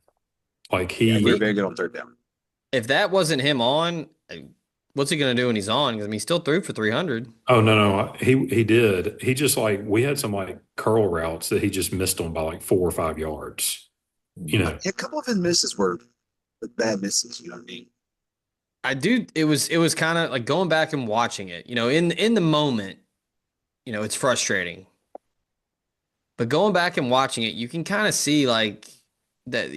Like Yeah, he, we're very good on third down. If that wasn't him on, what's he gonna do when he's on? 'Cause, I mean, he still threw for 300. oh no, he did. He just like we had some like curl routes that he just missed on by like 4 or 5 yards. You know, Yeah, a couple of his misses were bad misses. You know what I mean? I do. It was kind of like going back and watching it. In the moment, it's frustrating. But going back and watching it, you can kind of see like that.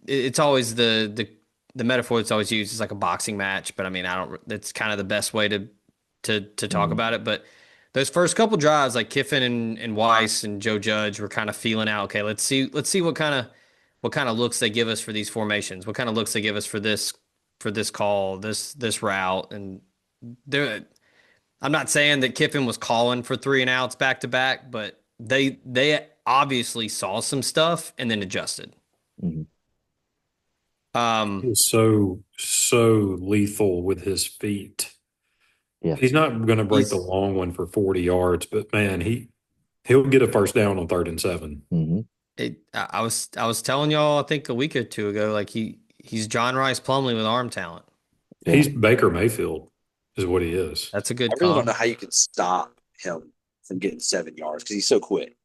It's always the metaphor that's always used is like a boxing match. But I mean, I don't. That's kind of the best way to talk about it. But those first couple drives, like Kiffin and Weiss and Joe Judge were kind of feeling out. Okay, let's see what kind of looks they give us for these formations. What kind of looks they give us for this call, this route, and there. I'm not saying that Kiffin was calling for 3 and outs back to back, but they obviously saw some stuff and then adjusted. Mhm. he was so lethal with his feet. Yeah. He's not going to break the He's- long one for 40 yards, but man, he'll get a first down on 3rd and 7. Mhm. I was telling y'all, I think a week or two ago, like he's John Rice Plumlee with arm talent. He's Baker Mayfield, is what he is. That's a good I really don't comp. know how you can stop him from getting 7 yards because he's so quick.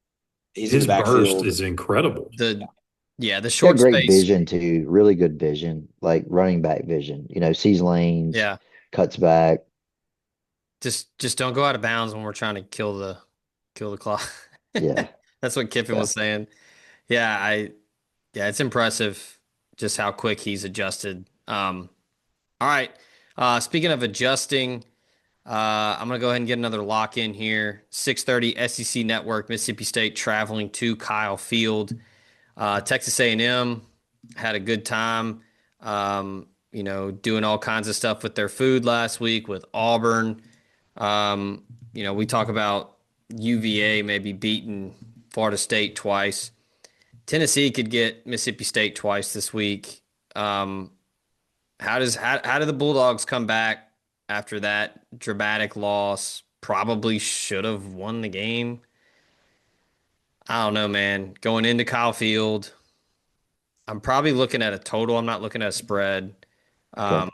He's in His the burst backfield. is incredible. The He had short great space. vision too, really good vision, like running back vision. Sees lanes, Yeah. cuts back. Just don't go out of bounds when we're trying to kill the clock. Yeah, That's what Kiffin yeah, was saying. Yeah, it's impressive just how quick he's adjusted. All right. Speaking of adjusting, I'm gonna go ahead and get another lock in here. 6:30 SEC Network, Mississippi State traveling to Kyle Field. Texas A&M had a good time. Doing all kinds of stuff with their food last week with Auburn. We talk about UVA maybe beating Florida State twice. Tennessee could get Mississippi State twice this week. How do the Bulldogs come back after that dramatic loss? Probably should have won the game. I don't know, man. Going into Kyle Field, I'm probably looking at a total. I'm not looking at a spread. okay,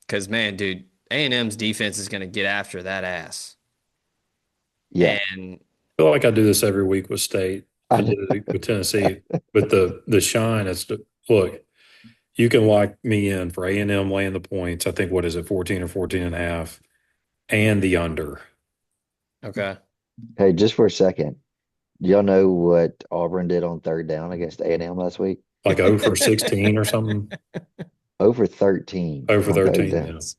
Because man, dude, A&M's defense is going to get after that ass. yeah. And I feel like I do this every week with State. I I know. did it with Tennessee. But the shine is look, you can lock me in for A&M laying the points. I think, what is it, 14 or 14 and a half, and the under. okay, Hey, just for a second, do y'all know what Auburn did on third down against A&M last week? Like 0 for 16 or something. Over 13 0 for on third 13. Yeah. downs.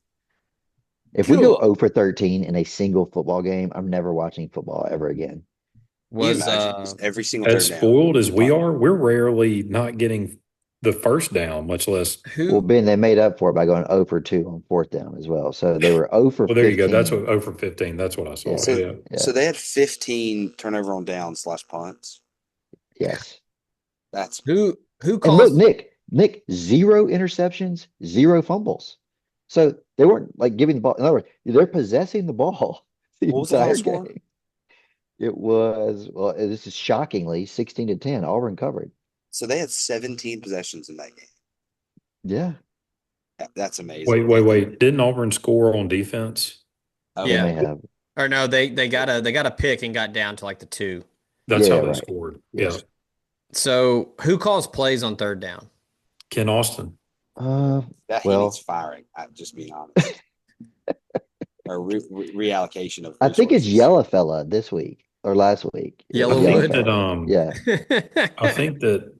If we go cool. 0 for 13 in a single football game, I'm never watching football ever again. Can you Was imagine just every single As third down? spoiled as we are, we're rarely not getting the first down, much less. Well, who Ben, they made up for it by going 0 for 2 on fourth down as well. So they were 0 for Well, there you go. 15. That's what 0 for 15. That's what I saw. Yeah, So, Yeah. yeah, so they had 15 turnover on downs / punts. yes. That's who And calls look, Nick, 0 interceptions, 0 fumbles. So they weren't like giving the ball. In other words, they're possessing the ball the What was the final entire score? game. It was, well, this is shockingly 16-10. Auburn covered. so they had 17 possessions in that game. Yeah, That's amazing. Wait. Didn't Auburn score on defense? Oh, they Yeah. may have. or no, they got a pick and got down to like the 2. That's Yeah, how they right. scored. Yes. Yeah. So who calls plays on third down? Ken Austin. That he Well, needs firing. I'm just being honest. Or reallocation of I think it's resources. Yellow Fella this week or last week. It was I Yellowwood? think that Fella. Yeah, I think that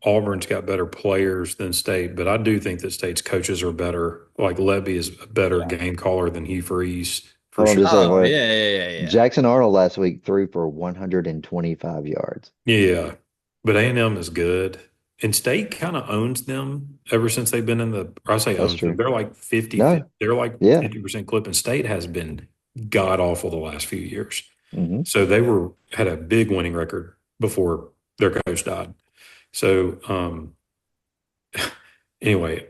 Auburn's got better players than State, but I do think that State's coaches are better. Like Levy is a better Yeah. game caller than Hugh Freeze for hold on sure. just a second. Oh, Wait. yeah. Jackson Arnold last week threw for 125 yards. Yeah, but A&M is good. And State kind of owns them ever since they've been in the, or I say That's owns them. true. They're like 50, No, they're like yeah. 50% clip, and State has been god awful the last few years. hmm So they had a big winning record before their coach died. So anyway,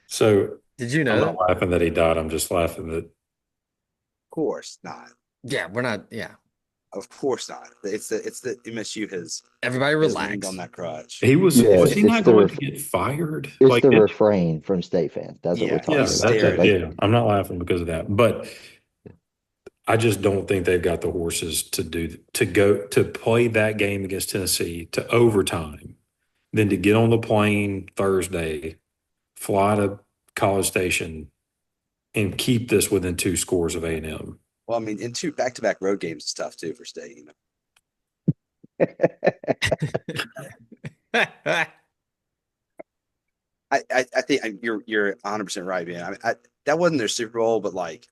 so Did you I'm know not that? laughing that he died. I'm just laughing that Of course not. Yeah, we're not. Yeah, Of course not. It's the MSU has everybody leaned relax. on that crutch. he was Yeah, was he it's not the going ref- to get fired? It's Like the it, refrain from State fans. That's what we're Yeah, talking yeah, he's about. that's it. Like, Yeah, I'm not laughing because of that, but I just don't think they've got the horses to go to play that game against Tennessee to overtime, then to get on the plane Thursday, fly to College Station, and keep this within 2 scores of A&M. Well, I mean, in 2 back-to-back road games is tough too for State. You know, I think you're 100% right, man. I mean, that wasn't their Super Bowl, but like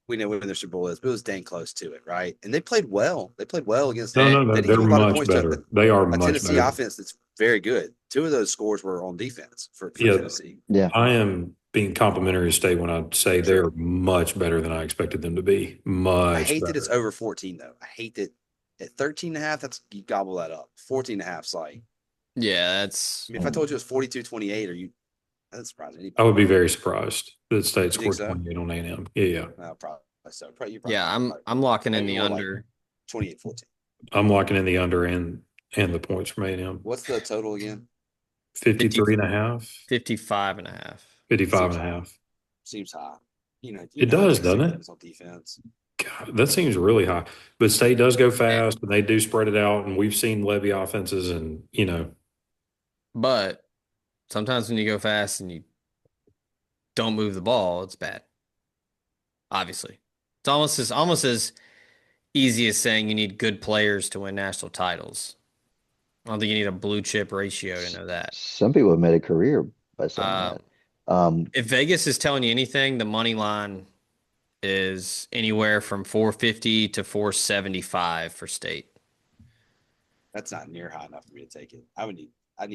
we know when their Super Bowl is, but it was dang close to it, right? And they played well. They played well against. No, They didn't they're give a lot of much points better. to They are a much Tennessee better. offense that's very good. 2 of those scores were on defense for Yeah. Tennessee. yeah. I am being complimentary to State when I say Sure. they're much better than I expected them to be. I Much hate that better. it's over 14 though. I hate that at 13 and a half, that's you gobble that up. 14 and a half is like, Yeah, that's. I mean, if I told you it was 42-28, are you that's surprising anybody? I would be very surprised that State You think scored so? 28 on A&M. Yeah. No, probably so. Probably, you probably Yeah, right. I'm locking in Maybe the more like under. 28-14. I'm locking in the under and the points from A&M. What's the total again? 53 and a half, 55 and a half. 55 Seems and a high. half. Seems high. It does, doesn't it? On defense. God, that seems really high. But State does go fast and they do spread it out. And we've seen Levy offenses and, But sometimes when you go fast and you don't move the ball, it's bad. Obviously. It's almost as easy as saying you need good players to win national titles. I don't think you need a blue chip ratio to know that. Some people have made a career by saying Um, that. if Vegas is telling you anything, the money line is anywhere from 450 to 475 for State. That's not near high enough for me to take it. I need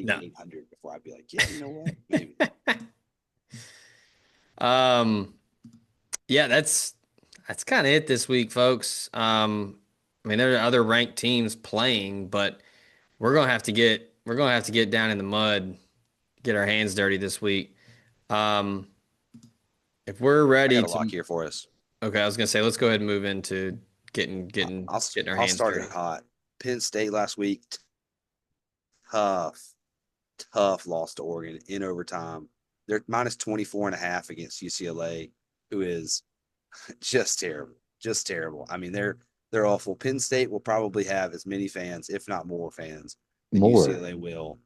No. 800 before I'd be like, yeah, you know what? Maybe. Yeah, that's kind of it this week, folks. I mean, there are other ranked teams playing, but we're gonna have to get down in the mud, get our hands dirty this week. If we're I ready got a to, lock here for us. okay, I was gonna say let's go ahead and move into getting I'll our I'll hands start dirty. it hot. Penn State last week, tough loss to Oregon in overtime. They're minus 24.5 against UCLA, who is just terrible. Just terrible. I mean, they're awful. Penn State will probably have as many fans, if not more fans, than More. UCLA will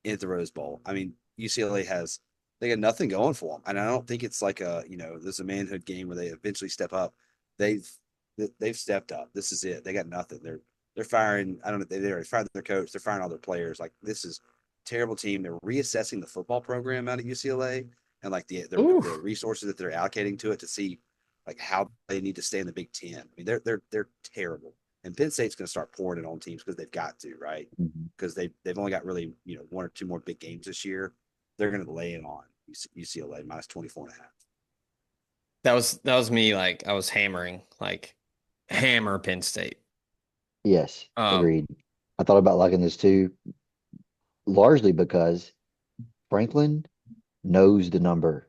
at the Rose Bowl. I mean, UCLA they got nothing going for them, and I don't think it's like there's a manhood game where they eventually step up. They've stepped up. This is it. They got nothing. They're firing. I don't know. They already fired their coach. They're firing all their players. Like, this is a terrible team. They're reassessing the football program out at UCLA and like the resources that they're allocating to it to see like how they need to stay in the Big Ten. I mean, they're terrible. And Penn State's going to start pouring it on teams because they've got to, right? Because they've only got really one or two more big games this year. They're going to lay it on UCLA minus 24.5. That was me. Like I was hammering, like hammer Penn State. Yes, agreed. I thought about liking this too, largely because Franklin knows the number.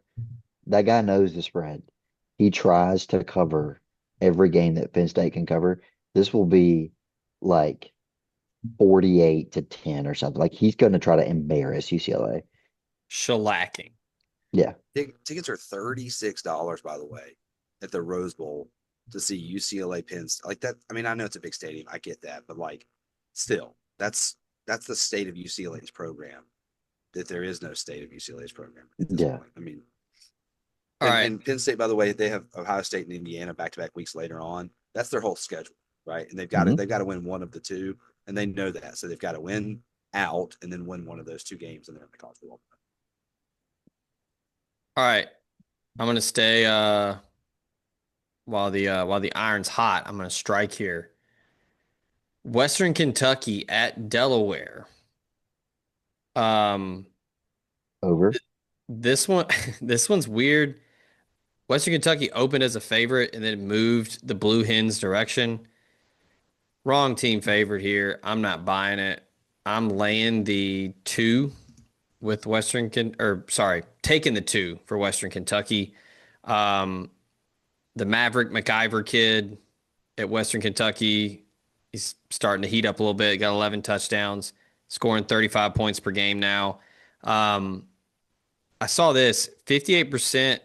That guy knows the spread. He tries to cover every game that Penn State can cover. This will be like 48-10 or something. Like, he's going to try to embarrass UCLA. Shellacking. Yeah. Tickets are $36, by the way, at the Rose Bowl to see UCLA Penn State. Like that. I mean, I know it's a big stadium. I get that, but like, still, that's the state of UCLA's program. That there is no state of UCLA's program at this point. I mean, and Penn State, by the way, they have Ohio State and Indiana back-to-back weeks later on. That's their whole schedule, right? And they've got to win one of the two, and they know that. So they've got to win out and then win one of those two games, and they're in the college football. All right, I'm gonna stay while the iron's hot. I'm gonna strike here. Western Kentucky at Delaware. Over. This one's weird. Western Kentucky opened as a favorite and then moved the Blue Hens direction. Wrong team favorite here. I'm not buying it. I'm laying the 2 with taking the 2 for Western Kentucky. The Maverick McIver kid at Western Kentucky, he's starting to heat up a little bit. Got 11 touchdowns, scoring 35 points per game now. I saw this 58%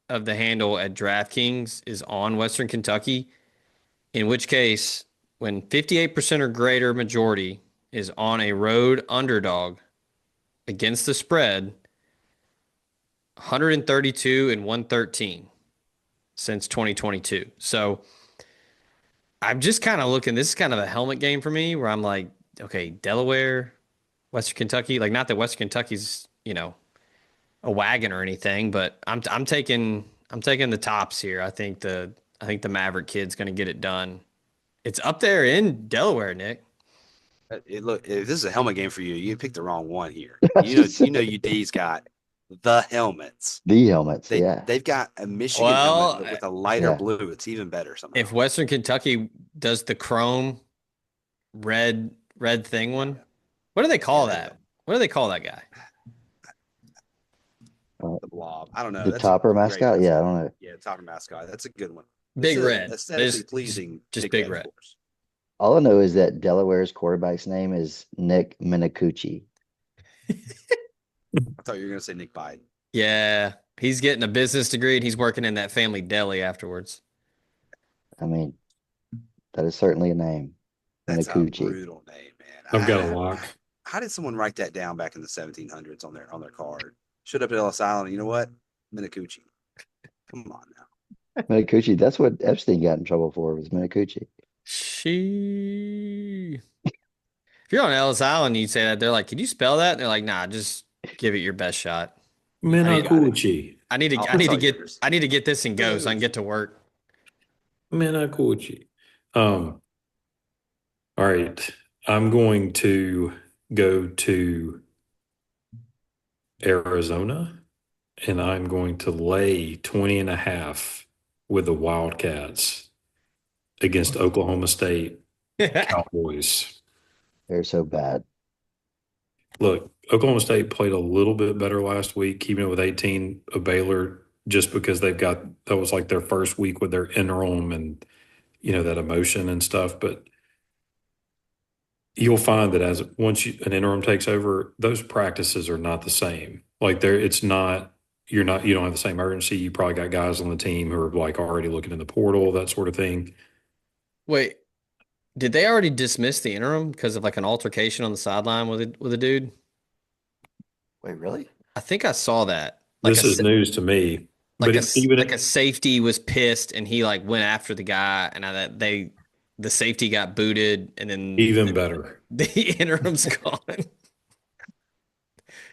of the handle at DraftKings is on Western Kentucky, in which case, when 58% or greater majority is on a road underdog against the spread, 132 and 113 since 2022. So I'm just kind of looking, this is kind of a helmet game for me where I'm like, okay, Delaware, Western Kentucky, like not that Western Kentucky's, a wagon or anything, but I'm taking the tops here. I think the Maverick kid's going to get it done. It's up there in Delaware, Nick. Look, if this is a helmet game for you, you picked the wrong one here. UD's got the helmets. The helmets, yeah. They've got a Michigan helmet, but with a lighter blue. It's even better somehow. If Western Kentucky does the chrome red thing one, what do they call that? What do they call that guy? The blob. I don't know. The topper mascot? Yeah, I don't know. Yeah, topper mascot. That's a good one. Big red. Aesthetically pleasing. Just big red. All I know is that Delaware's quarterback's name is Nick Minacucci. I thought you were going to say Nick Biden. Yeah. He's getting a business degree and he's working in that family deli afterwards. I mean, that is certainly a name. That's a Minakuchi. brutal name, man. I've got a lock. How did someone write that down back in the 1700s on their card? Showed up at Ellis Island. You know what? Minakuchi. Come on now. Minakuchi. That's what Epstein got in trouble for, was Minakuchi. She. If you're on Ellis Island, you say that they're like, "Can you spell that?" And they're like, "Nah, just give it your best shot." Minakuchi. I need to get Yours. I need to get this and go so I can get to work. Minakuchi. All right. I'm going to go to Arizona and I'm going to lay 20.5 with the Wildcats against Oklahoma State Cowboys. They're so bad. Look, Oklahoma State played a little bit better last week, keeping it with 18 of Baylor, just because that was like their first week with their interim and, that emotion and stuff. But you'll find that once an interim takes over, those practices are not the same. Like you don't have the same urgency. You probably got guys on the team who are like already looking in the portal, that sort of thing. Wait, did they already dismiss the interim because of like an altercation on the sideline with a dude? Wait, really? I think I saw that. This is news to me. But Like a safety was pissed and he like went after the guy and the safety got booted and then even better. the interim's gone.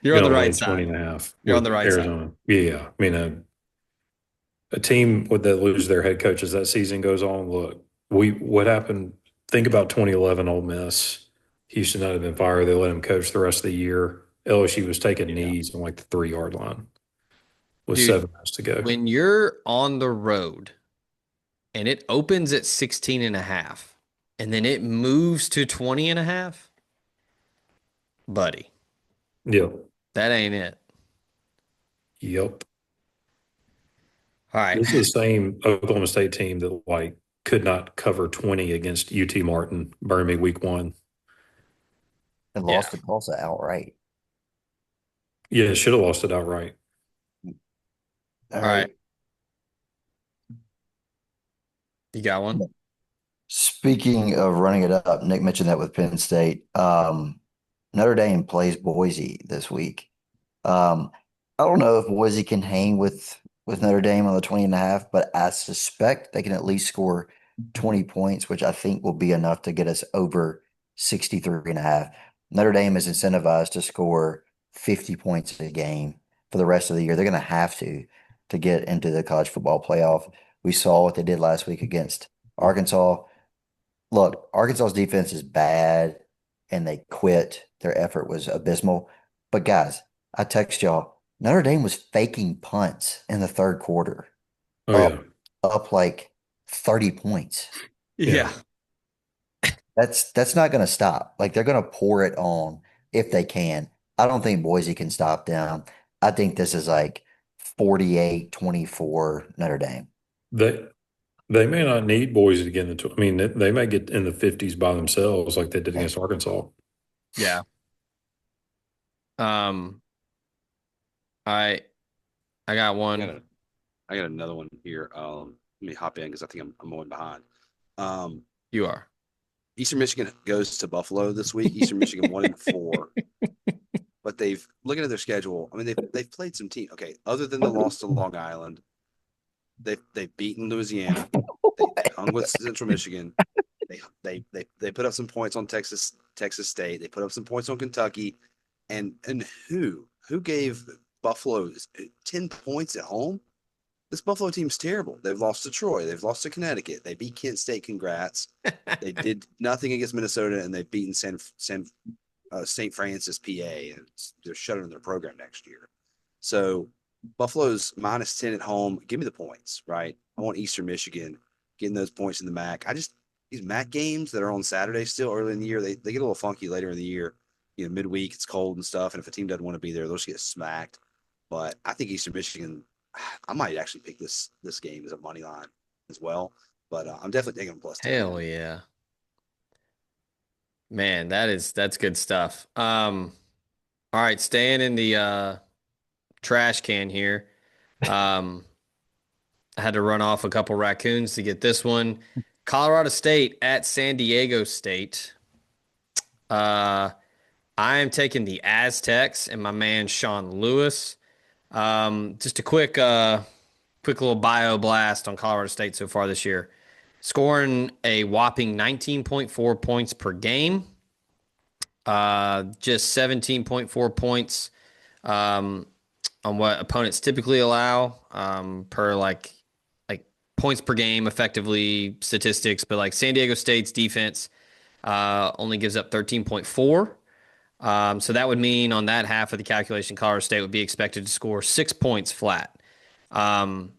You're on Gonna the lay right 20 side. and a half You're on with the right side. Arizona. Yeah. I mean, a team that lose their head coach as that season goes on. Look, what happened? Think about 2011 Ole Miss. Houston had been fired. They let him coach the rest of the year. LSU was taking knees on like the 3-yard line with Dude, 7 minutes to go. when you're on the road and it opens at 16 and a half and then it moves to 20 and a half, buddy, Yep. that ain't it. Yep. All right. This is the same Oklahoma State team that like could not cover 20 against UT Martin, Burnaby week 1. And Yeah. lost to Tulsa outright. Yeah, should have lost it outright. All right. You got one? Speaking of running it up, Nick mentioned that with Penn State. Notre Dame plays Boise this week. I don't know if Boise can hang with Notre Dame on the 20 and a half, but I suspect they can at least score 20 points, which I think will be enough to get us over 63 and a half. Notre Dame is incentivized to score 50 points a game for the rest of the year. They're going to have to get into the college football playoff. We saw what they did last week against Arkansas. Look, Arkansas's defense is bad and they quit. Their effort was abysmal. But guys, I text y'all, Notre Dame was faking punts in the third quarter, Oh, yeah. up like 30 points. Yeah. That's not going to stop. Like they're going to pour it on if they can. I don't think Boise can stop them. I think this is like 48-24 Notre Dame. They may not need Boise to get in the. I mean, they may get in the 50s by themselves, like they did against Arkansas. Yeah. I got one. I got another one here. Let me hop in because I think I'm going behind. You are. Eastern Michigan goes to Buffalo this week. Eastern Michigan 1-4, but looking at their schedule. I mean, they've played some team. Okay, other than the loss to Long Island, they've beaten Louisiana. They hung with Central Michigan. They put up some points on Texas State. They put up some points on Kentucky, and who gave Buffalo 10 points at home? This Buffalo team's terrible. They've lost to Troy. They've lost to Connecticut. They beat Kent State. Congrats. They did nothing against Minnesota, and they've beaten St. Francis, PA, and they're shutting their program next year. So Buffalo's -10 at home. Give me the points, right? I want Eastern Michigan getting those points in the MAC. These MAC games that are on Saturday still early in the year, they get a little funky later in the year. Midweek, it's cold and stuff, and if a team doesn't want to be there, they'll just get smacked. But I think Eastern Michigan, I might actually pick this game as a money line as well. But I'm definitely taking them plus 10. Hell yeah. Man, that's good stuff. All right, staying in the trash can here. Um, I had to run off a couple raccoons to get this one. Colorado State at San Diego State. Uh, I am taking the Aztecs and my man Sean Lewis. Just a quick little bio blast on Colorado State so far this year. Scoring a whopping 19.4 points per game. Just 17.4 points um, on what opponents typically allow per like points per game, effectively statistics. But like San Diego State's defense only gives up 13.4. So that would mean on that half of the calculation, Colorado State would be expected to score 6 points flat. Um,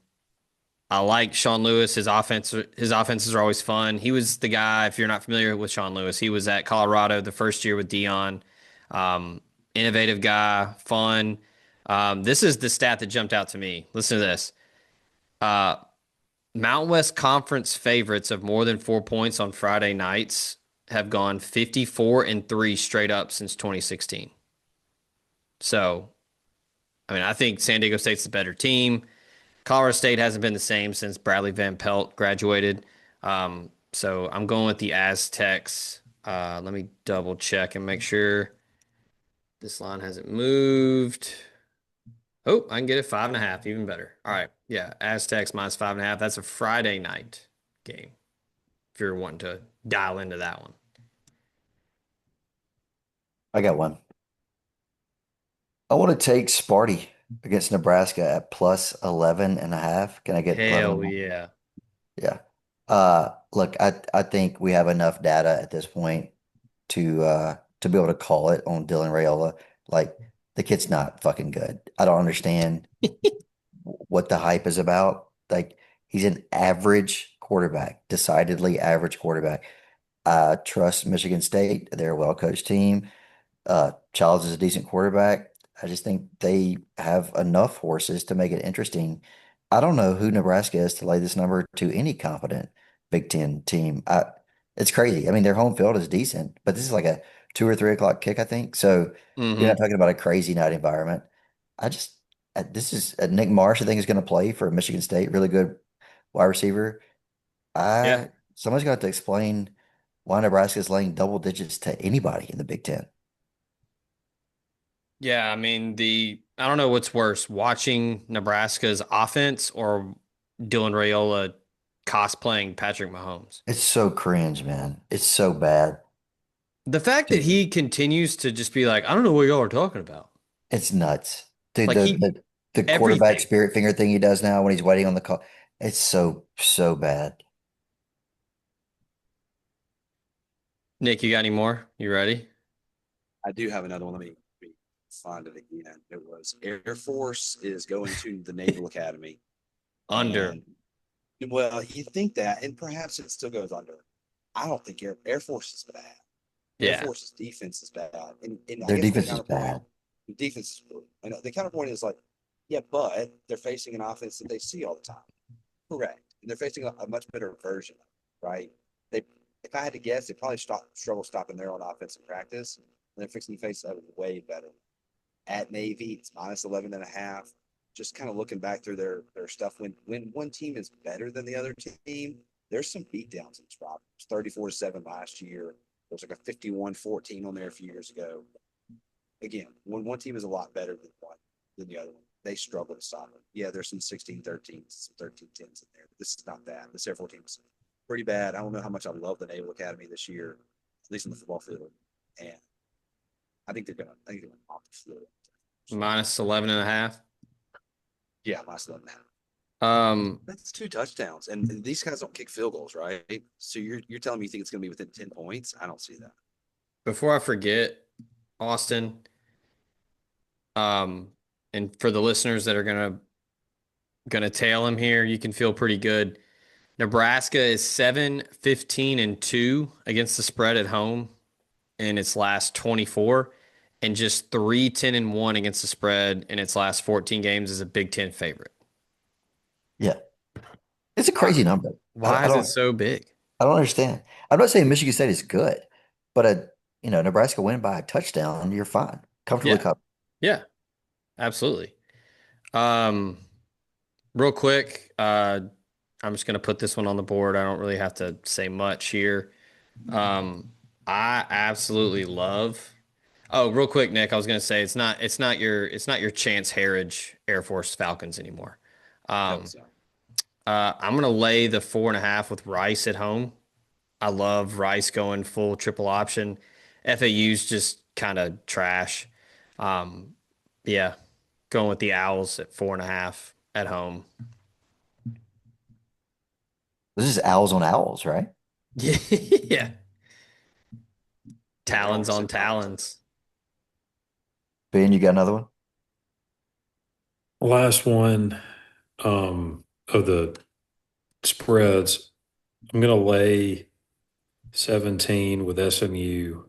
I like Sean Lewis. His offenses are always fun. He was the guy, if you're not familiar with Sean Lewis, he was at Colorado the first year with Dion. Innovative guy, fun. This is the stat that jumped out to me. Listen to this. Uh, Mountain West Conference favorites of more than 4 points on Friday nights have gone 54-3 straight up since 2016. So, I mean, I think San Diego State's the better team. Colorado State hasn't been the same since Bradley Van Pelt graduated. So I'm going with the Aztecs. Let me double check and make sure this line hasn't moved. Oh, I can get it 5.5, even better. All right. Yeah. Aztecs minus 5.5. That's a Friday night game. If you're wanting to dial into that one. I got one. I want to take Sparty against Nebraska at plus 11.5. Can I get 11? Hell yeah. Yeah. Look, I think we have enough data at this point to be able to call it on Dylan Raiola. Like the kid's not fucking good. I don't understand what the hype is about. Like he's an average quarterback, decidedly average quarterback. I trust Michigan State. They're a well-coached team. Childs is a decent quarterback. I just think they have enough horses to make it interesting. I don't know who Nebraska is to lay this number to any confident Big Ten team. It's crazy. I mean, their home field is decent, but this is like a 2 or 3 o'clock kick, I think. So you're not Mm-hmm. talking about a crazy night environment. I just this is Nick Marsh. I think is going to play for Michigan State. Really good wide receiver. Yeah. Somebody's going to have to explain why Nebraska is laying double digits to anybody in the Big Ten. Yeah. I mean, I don't know what's worse, watching Nebraska's offense or Dylan Raiola cosplaying Patrick Mahomes. It's so cringe, man. It's so bad. The fact that he continues to just be like, I don't know what y'all are talking about. It's nuts. Dude, Like the quarterback everything. spirit finger thing he does now when he's waiting on the call. It's so bad. Nick, you got any more? You ready? I do have another one. Let me find it again. It was Air Force is going to the Naval Academy. Under. And well, you think that, and perhaps it still goes under. I don't think Air Force is bad. Air Yeah. Force's defense is bad. And I Their guess the defense is counterpoint, bad. the defense is good. And the counterpoint is like, yeah, but they're facing an offense that they see all the time. Correct. And they're facing a much better version of it, right? They, if I had to guess, they probably struggle stopping their own offense in practice. And they're fixing to face that way better. At Navy, it's minus 11.5. Just kind of looking back through their stuff. When one team is better than the other team, there's some beatdowns in this Rob. It was 34-7 last year. There was like a 51-14 on there a few years ago. Again, when one team is a lot better than the other one, they struggle to stop it. Yeah, there's some 16-13s, some 13-10s in there. But this is not that. This Air Force team is pretty bad. I don't know how much I love the Naval Academy this year, at least in the football field. And I think they're gonna off the field. Minus 11.5. Yeah, minus 11.5. Um, That's 2 touchdowns, and these guys don't kick field goals, right? So you're telling me you think it's going to be within 10 points? I don't see that. Before I forget, Austin, and for the listeners that are gonna tail him here, you can feel pretty good. Nebraska is 7-15-2 against the spread at home in its last 24, and just 3-10-1 against the spread in its last 14 games as a Big Ten favorite. Yeah. It's a Why, crazy number. why is it so big? I don't understand. I'm not saying Michigan State is good, but Nebraska win by a touchdown, you're fine. Comfortably Yeah, covered. yeah, absolutely. Um, real quick, I'm just gonna put this one on the board. I don't really have to say much here. I absolutely love. Oh, real quick, Nick, I was gonna say it's not your Chance Harridge Air Force Falcons anymore. Hell Um, so. I'm gonna lay the 4.5 with Rice at home. I love Rice going full triple option. FAU's just kind of trash. Um, yeah, going with the Owls at 4.5 at home. This is owls on owls, right? Yeah, Yeah, they all talons on sit down. talons. Ben, you got another one? Last one of the spreads. I'm gonna lay 17 with SMU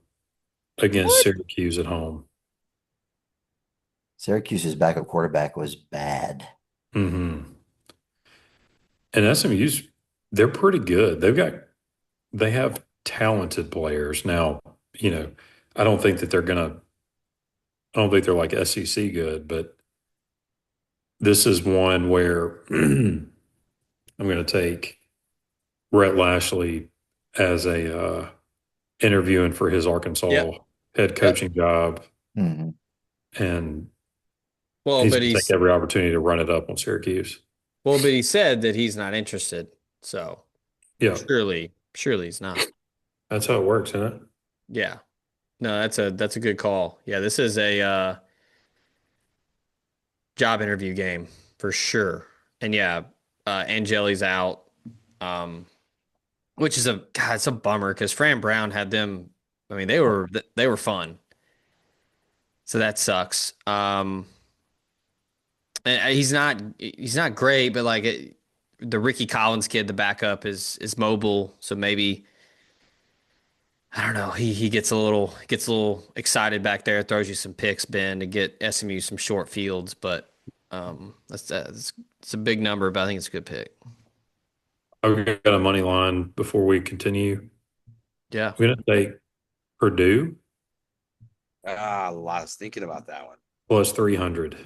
against What? Syracuse at home. Syracuse's backup quarterback was bad. Hmm. And SMU's they're pretty good. They have talented players. Now, you know, I don't think that I don't think they're like SEC good, but this is one where I'm going to take Rhett Lashley as a interviewing for his Arkansas Yep. head Yep. coaching job, Hmm. and Well, he's but going to take he's every opportunity to run it up on Syracuse. well, but he said that he's not interested. So Yeah, surely he's not. that's how it works, isn't it? Yeah. No, that's a good call. Yeah, this is a job interview game for sure. And yeah, Angeli's out, um, which is it's a bummer because Fran Brown had them. I mean, they were fun, so that sucks. And he's not great, but like the Ricky Collins kid, the backup is mobile, so maybe I don't know. He gets a little excited back there, throws you some picks, Ben, to get SMU some short fields, but that's it's a big number, but I think it's a good pick. I've got a money line before we continue. Yeah. I'm going to take Purdue Ah, a lot. I was thinking about that one. plus 300.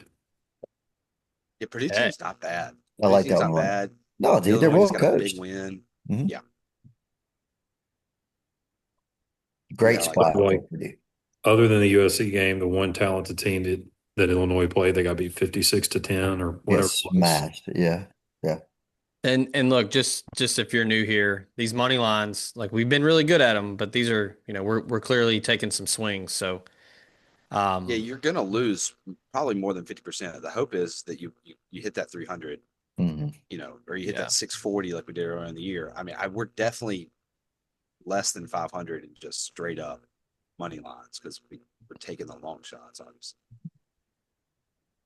Yeah, Purdue Hey. team's not bad. I Purdue like team's that not one a lot. bad. No, dude, they're Illinois well just got a big coached. win. Mhm. Yeah, yeah, Great I like But spot that. for like Purdue. other than the USC game, the one talented team that Illinois played, they got beat 56-10 or whatever Yes, it was. smashed. Yeah. Yeah. And look, just if you're new here, these money lines, like we've been really good at them, but these are, we're clearly taking some swings. So, Yeah, um, you're gonna lose probably more than 50%. The hope is that you hit that 300, Hmm. or you hit yeah, that 640 like we did earlier in the year. I mean, we're definitely less than 500 and just straight up money lines because we're taking the long shots, obviously.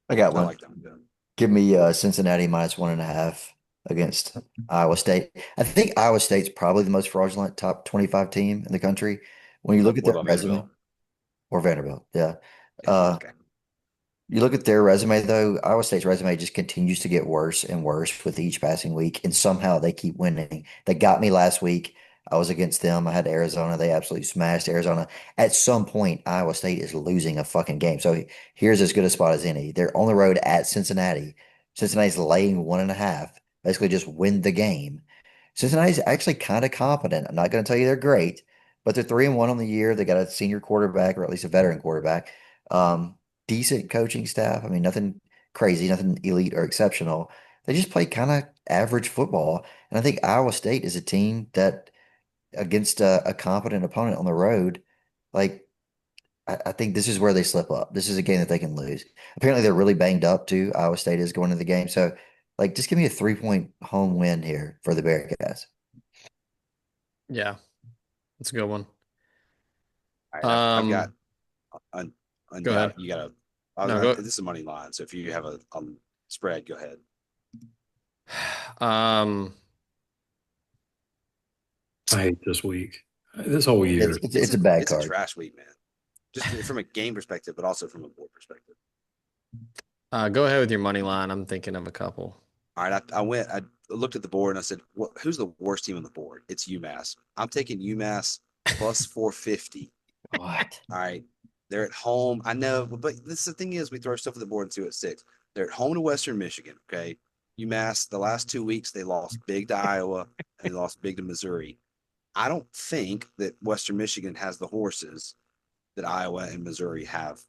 I got So I one. like that one good. Give me Cincinnati minus 1.5 against Iowa State. I think Iowa State's probably the most fraudulent top 25 team in the country. When you look at What their about resume, Vanderbilt? or Vanderbilt, yeah. Yeah, Uh, okay. You look at their resume, though, Iowa State's resume just continues to get worse and worse with each passing week, and somehow they keep winning. They got me last week. I was against them. I had Arizona. They absolutely smashed Arizona. At some point, Iowa State is losing a fucking game. So here's as good a spot as any. They're on the road at Cincinnati. Cincinnati's laying 1.5. Basically, just win the game. Cincinnati's actually kind of competent. I'm not going to tell you they're great, but they're 3-1 on the year. They got a senior quarterback, or at least a veteran quarterback. Um, Decent coaching staff. I mean, nothing crazy, nothing elite or exceptional. They just play kind of average football. And I think Iowa State is a team that, against a competent opponent on the road, like I think this is where they slip up. This is a game that they can lose. Apparently, they're really banged up too. Iowa State is going into the game. So, like, just give me a 3-point home win here for the Bearcats. yeah, that's a good one. All right, I've got Um, un, go ahead. undoubt. You got No, go. this is a money line. So if you have a spread, go ahead. Um, I hate this week, this whole It's year. it's, it's a bad It's a card. trash week, man. Just from a game perspective, but also from a board perspective. go ahead with your money line. I'm thinking of a couple. All right, I looked at the board and I said, who's the worst team on the board? It's UMass. I'm taking UMass plus 450. What? All right. They're at home. I know, but this the thing is we throw stuff at the board and see what sticks. They're at home to Western Michigan. Okay. UMass, the last 2 weeks, they lost big to Iowa and they lost big to Missouri. I don't think that Western Michigan has the horses that Iowa and Missouri have.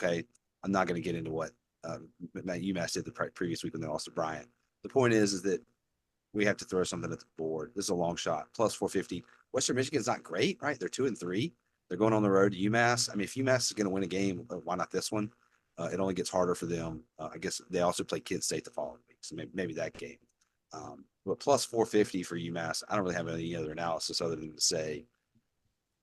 Okay. I'm not going to get into what UMass did the previous week when they lost to Bryant. The point is that we have to throw something at the board. This is a long shot. Plus 450. Western Michigan's not great, right? They're 2-3. They're going on the road to UMass. I mean, if UMass is going to win a game, why not this one? It only gets harder for them. I guess they also play Kent State the following week, so maybe that game. But plus 450 for UMass. I don't really have any other analysis other than to say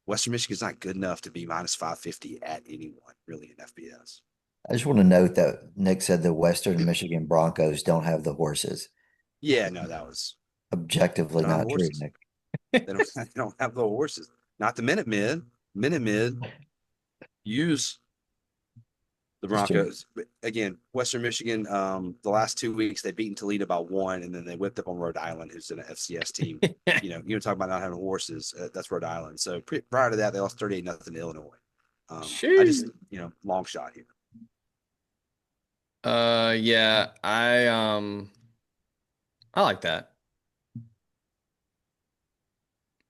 Western Michigan's not good enough to be minus 550 at anyone really in FBS. I just want to note that Nick said the Western Michigan Broncos don't have the horses. Yeah, no, that was Objectively not true, horses. Nick. They don't have the horses. Not the Minutemen. Minutemen use the Broncos. But again, Western Michigan, the last 2 weeks, they've beaten Toledo by 1, and then they whipped up on Rhode Island, who's an FCS team. You talk about not having horses. That's Rhode Island. So prior to that, they lost 38-0 to Illinois. I just, long shot here. Yeah, I like that.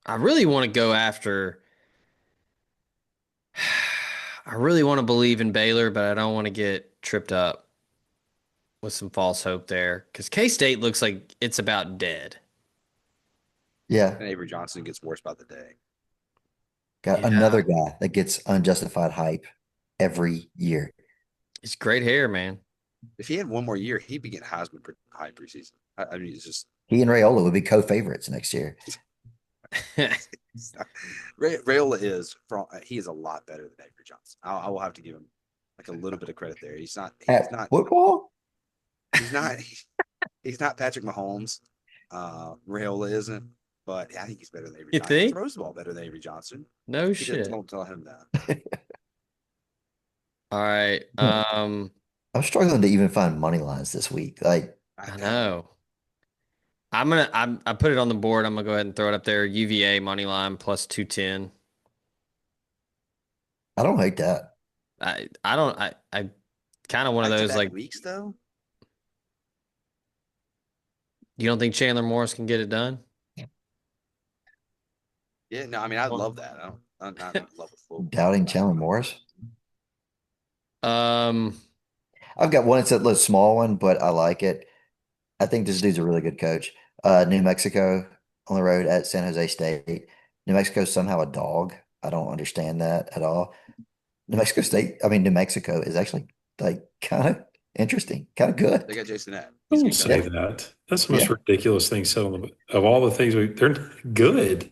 I really want to go after. I really want to believe in Baylor, but I don't want to get tripped up with some false hope there because K-State looks like it's about dead. Yeah. And Avery Johnson gets worse by the day. Got another guy that gets unjustified hype every year. It's great hair, man. If he had one more year, he'd be getting Heisman high preseason. I mean, it's just he and Rayola would be co-favorites next year. Rayola he is a lot better than Avery Johnson. I will have to give him like a little bit of credit there. He's not football. He's not Patrick Mahomes. Rayola isn't, but I think he's better than Avery Johnson. Think? He throws the ball better than Avery Johnson. No shit. Don't tell him that. All right. I'm struggling to even find money lines this week. Like I know. I put it on the board. I'm gonna go ahead and throw it up there. UVA money line plus 210. I don't hate that. I kind of one of those like weeks though. You don't think Chandler Morris can get it done? Yeah, no, I mean I love that. I'm not in love with football. Doubting Chandler Morris. I've got one. It's a little small one, but I like it. I think this dude's a really good coach. New Mexico on the road at San Jose State. New Mexico's somehow a dog. I don't understand that at all. New Mexico is actually like kind of interesting, kind of good. They got Jason Ed. Don't say that. That's the most ridiculous thing said of all the things they're good.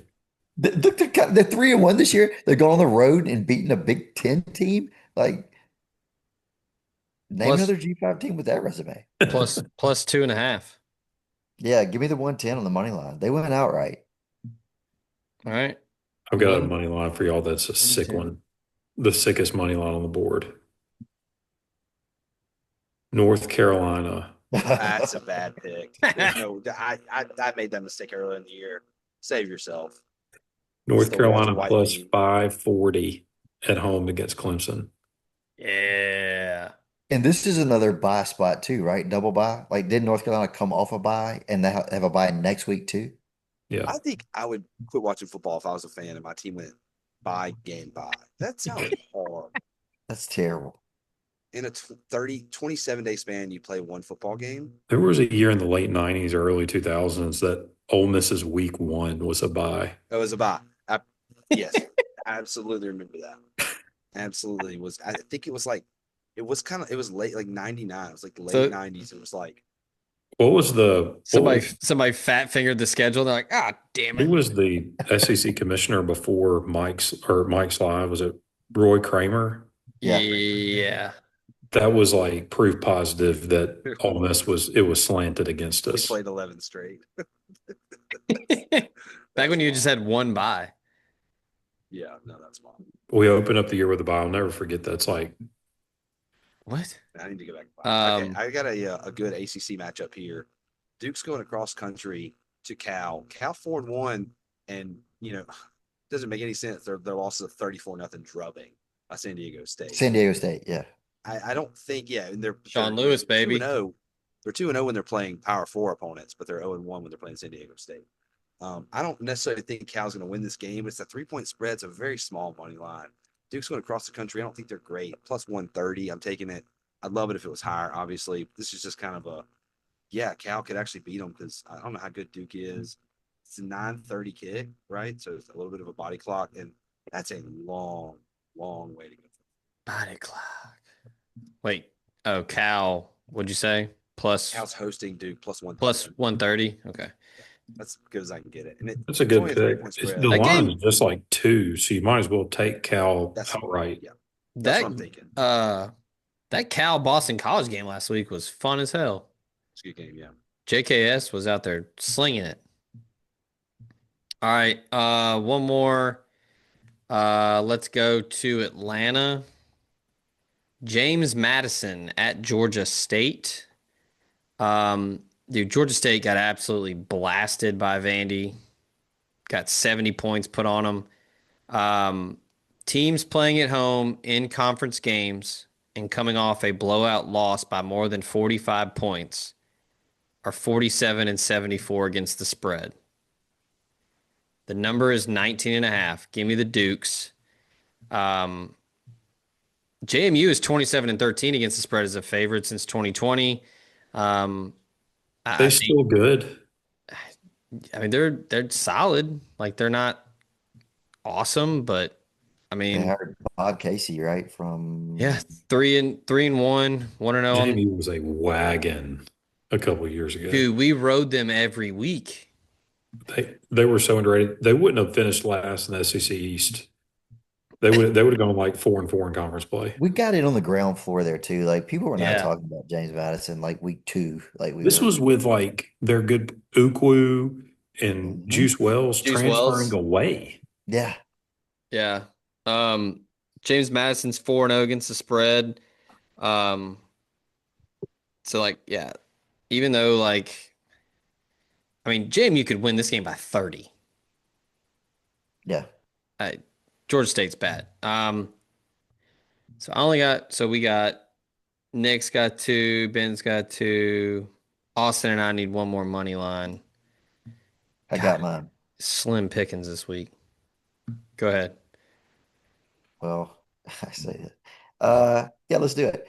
They're 3-1 this year. They're going on the road and beating a Big Ten team. Like, name another G5 team with that resume. plus 2.5. Yeah, give me the 110 on the money line. They went outright. All right. I've got a money line for y'all. That's a sick one. The sickest money line on the board. North Carolina. That's a bad pick. I made that mistake earlier in the year. Save yourself. North Carolina plus 540 at home against Clemson. Yeah. And this is another buy spot too, right? Double buy. Like, did North Carolina come off a buy and they have a buy next week too? Yeah. I think I would quit watching football if I was a fan and my team went buy. That sounds horrible. That's terrible. In a 27-day span, you play one football game. There was a year in the late 90s or early 2000s that Ole Miss's week 1 was a buy. It was a buy. Yes, absolutely remember that. Absolutely was. I think it was like, it was late, like 99. It was like late 90s. It was like, what was somebody fat fingered the schedule? They're like, damn it. Who was the SEC commissioner before Mike's Live? Was it Roy Kramer? Yeah. That was like proof positive that Ole Miss was slanted against us. We played 11 straight. Back when you just had one bye. Yeah, no, that's fine. We opened up the year with a bye. I'll never forget that. It's like, what? I need to go back. Okay, I got a good ACC matchup here. Duke's going across country to Cal. Cal 4-1, and doesn't make any sense. Their loss is a 34-0 drubbing by San Diego State. San Diego State, yeah. I don't think, and they're Sean Lewis, baby. 2-0. They're 2-0 when they're playing Power 4 opponents, but they're 0-1 when they're playing San Diego State. I don't necessarily think Cal's going to win this game. It's a 3-point spread. It's a very small money line. Duke's going to cross the country. I don't think they're great. Plus 130. I'm taking it. I'd love it if it was higher. Obviously, this is just kind of Cal could actually beat them because I don't know how good Duke is. It's a 9:30 kick, right? So it's a little bit of a body clock, and that's a long, long way to go. Body clock. Wait. Oh, Cal. What'd you say? Cal's hosting Duke plus 130. Plus 130. Okay. That's as good as I can get it. And That's a it's good only a pick. 3-point spread. The That line's game- just like 2, so you might as well take Cal outright. Yeah, that's That what I'm thinking. that Cal Boston College game last week was fun as hell. It's a good game, yeah. JKS was out there slinging it. All right, one more. Let's go to Atlanta. James Madison at Georgia State. Dude, Georgia State got absolutely blasted by Vandy. Got 70 points put on them. Teams playing at home in conference games and coming off a blowout loss by more than 45 points are 47 and 74 against the spread. The number is 19.5. Give me the Dukes. JMU is 27 and 13 against the spread as a favorite since 2020. They're still good. I mean, they're solid. Like, they're not awesome, but I They mean, hired Bob Casey, right? From yeah, 3-1, 1-0 on. JMU was a wagon a couple of years ago. Dude, we rode them every week. They were so underrated. They wouldn't have finished last in the SEC East. They would have gone like 4-4 in conference play. we got it on the ground floor there too. Like people were not Yeah. talking about James Madison like week 2. Like This was with like their good Ukwu and Mhm. Juice Wells Juice transferring Wells. away. yeah. Yeah. James Madison's 4-0 against the spread. So like, yeah, even though like, I mean, JMU could win this game by 30. Yeah. Georgia State's bad. So we got Nick's got 2, Ben's got 2, Austin and I need one more money line. I got mine. Slim pickings this week. Go ahead. Well, I say that. Yeah, let's do it.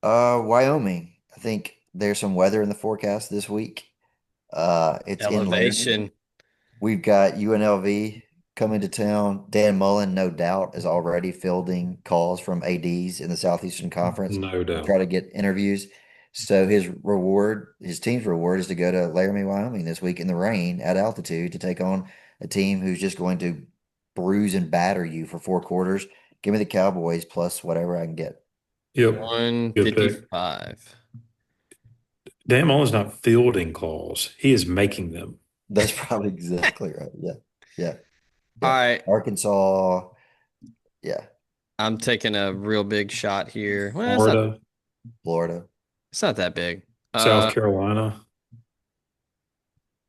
Wyoming. I think there's some weather in the forecast this week. It's in Laramie. Elevation. We've got UNLV coming to town. Dan Mullen, no doubt, is already fielding calls from ADs in the Southeastern Conference No to doubt. try to get interviews. So his team's reward is to go to Laramie, Wyoming this week in the rain at altitude to take on a team who's just going to bruise and batter you for 4 quarters. Give me the Cowboys plus whatever I can get. Yep. 155. Dan Mullen's not fielding calls. He is making them. That's probably exactly right. Yeah. Yeah. All right. Arkansas. Yeah. I'm taking a real big shot here. Well, Florida, Florida. it's not that big. South Carolina.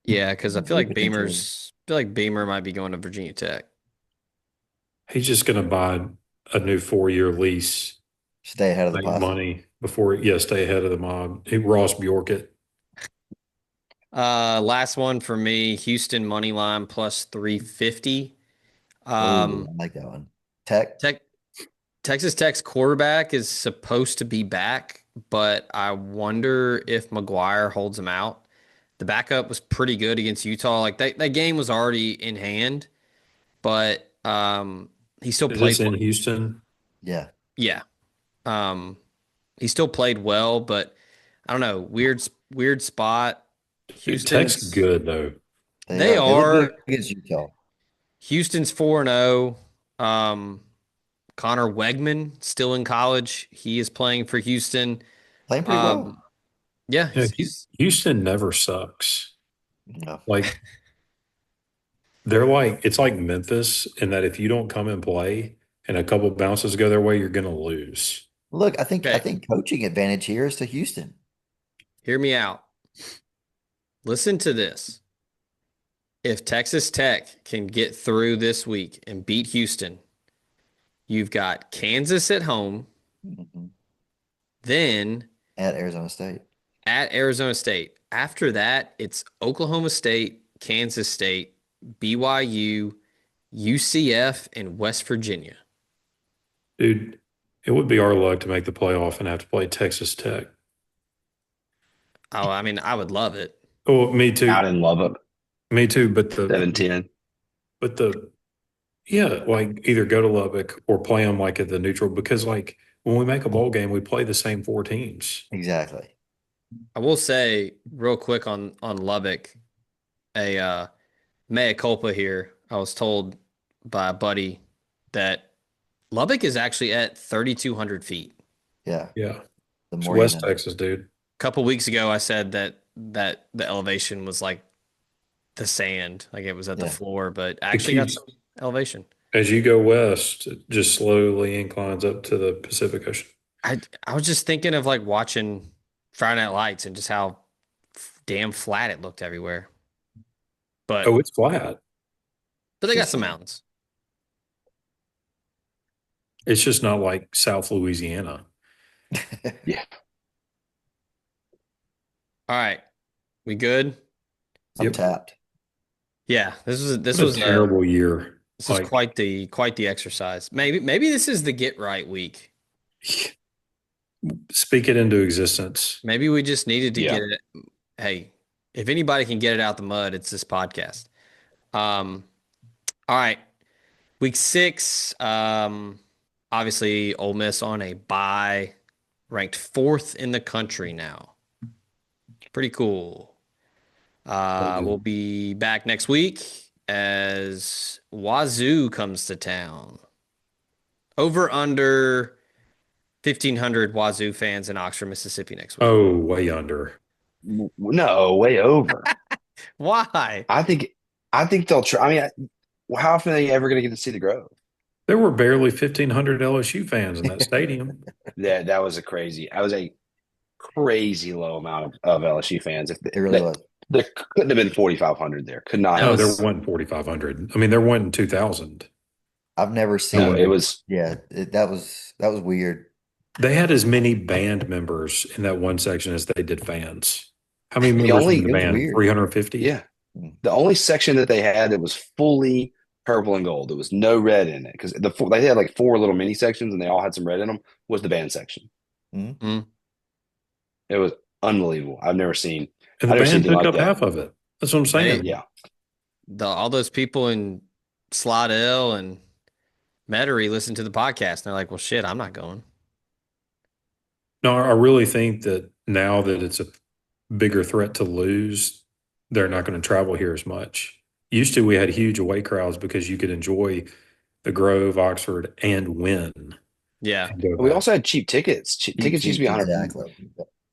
Yeah, because I feel like Potentially. Beamer might be going to Virginia Tech. He's just going to buy a new 4-year lease, Stay ahead of the make posse. money before, stay ahead of the mob. Ross Bjork it. Last one for me, Houston money line plus 350. Ooh, I like that one. Texas Tech's quarterback is supposed to be back, but I wonder if McGuire holds him out. The backup was pretty good against Utah. Like that game was already in hand, but he still Is played. this in Houston? Yeah. Yeah. He still played well, but I don't know. Weird spot. Tech's good though. They look are good against Utah. Houston's 4-0. Connor Wegman still in college. He is playing for Houston. Playing pretty well. Yeah, Houston never sucks. No. Like it's like Memphis in that if you don't come and play and a couple bounces go their way, you're going to lose. Look, I think Okay. coaching advantage here is to Houston. Hear me out. Listen to this. If Texas Tech can get through this week and beat Houston, you've got Kansas at home, Mhm. then At Arizona State. at Arizona State. After that, it's Oklahoma State, Kansas State, BYU, UCF, and West Virginia. Dude, it would be our luck to make the playoff and have to play Texas Tech. Oh, I mean, I would love it. Oh, me Out too. in Lubbock, Me too. But 7-10. yeah, like either go to Lubbock or play them like at the neutral because like when we make a bowl game, we play the same four teams. Exactly. I will say real quick on Lubbock, a mea culpa here. I was told by a buddy that Lubbock is actually at 3,200 feet. Yeah. Yeah. The It's more you West know. Texas, dude. A couple weeks ago, I said that the elevation was like the sand, like it was at the Yeah. floor, but actually got keeps- some elevation. As you go west, it just slowly inclines up to the Pacific Ocean. I was just thinking of like watching Friday Night Lights and just how damn flat it looked everywhere. But Oh, it's flat. they got some mountains. It's just not like South Louisiana. Yeah. All right, we good? I'm Yep. tapped. Yeah, this What was a terrible year. this is Like, quite the exercise. Maybe this is the get right week. speak it into existence. Maybe we just needed to Yeah. get it. Hey, if anybody can get it out the mud, it's this podcast. All right. Week 6. Obviously Ole Miss on a bye, ranked 4th in the country now. Pretty cool. We'll be back next week as Wazoo comes to town. Over under 1,500 Wazoo fans in Oxford, Mississippi next week. Oh, way under. No, way over. Why? I think they'll try. I mean, how often are you ever going to get to see the Grove? There were barely 1,500 LSU fans in that stadium. That was a crazy low amount of LSU fans. If It really was. there couldn't have been 4,500 there. Could not. That No, have. there was- wasn't 4,500. I mean, there wasn't 2,000. I've never No, seen. it was. Yeah, that was weird. They had as many band members in that one section as they did fans. How many The members only- in the it was band? weird. 350? Yeah, the only section that they had that was fully purple and gold. There was no red in it because they had like 4 little mini sections and they all had some red in them. Was the band section? Mhm. It was unbelievable. I've never seen. And the I've never seen band anything took like up that. half of it. That's what I'm saying. Yeah, All those people in Slidell and Metairie listen to the podcast and they're like, well, shit, I'm not going. No, I really think that now that it's a bigger threat to lose, they're not going to travel here as much. Used to, we had huge away crowds because you could enjoy the Grove, Oxford, and win. Yeah. and go we back. also had cheap tickets. Tickets used to be Exactly.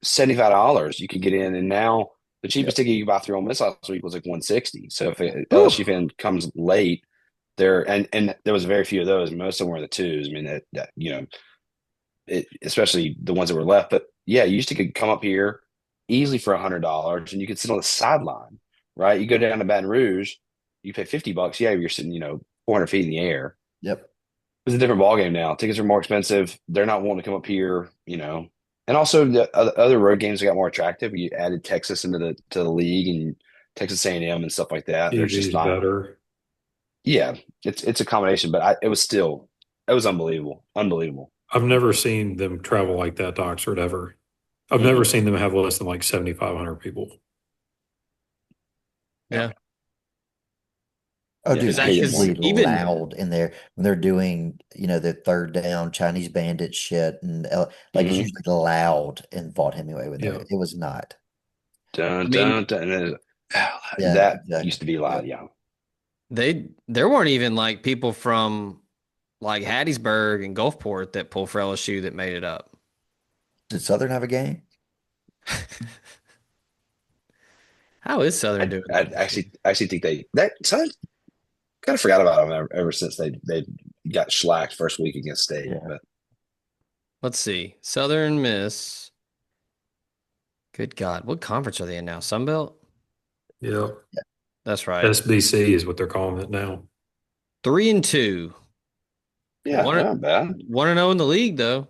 $75. You could get in, and now the cheapest ticket you could buy through Ole Miss last week was like $160. So if an LSU fan comes late, and there was very few of those. Most of them were in the twos. I mean that especially the ones that were left. But yeah, you used to could come up here easily for $100, and you could sit on the sideline. Right, you go down to Baton Rouge, you pay $50. Yeah, you're sitting 400 feet in the air. Yep. It's a different ballgame now. Tickets are more expensive. They're not wanting to come up here, And also the other road games got more attractive. You added Texas into the league and Texas A&M and stuff like that. They're TV's just not. better. Yeah, it's a combination, but it was unbelievable, unbelievable. I've never seen them travel like that to Oxford ever. I've never seen them have less than like 7,500 people. Yeah. Oh, Yeah, dude, it's it's actually- really even- loud in there when they're doing, the third down Chinese bandit shit, and it's Mhm. usually loud in Vaught Hemingway with Yeah. it. It was not. Dun, mean- dun, dun, and then- Yeah, that exactly. used to be loud. Yeah. There weren't even like people from like Hattiesburg and Gulfport that pull for LSU that made it up. Did Southern have a game? How is Southern doing? I actually think kind of forgot about them ever since they got shellacked first week against State. Yeah. But Let's see. Southern Miss. Good God. What conference are they in now? Sunbelt? Yeah. That's right. SBC is what they're calling it now. 3-2. yeah, One- not bad. 1-0 in the league, though.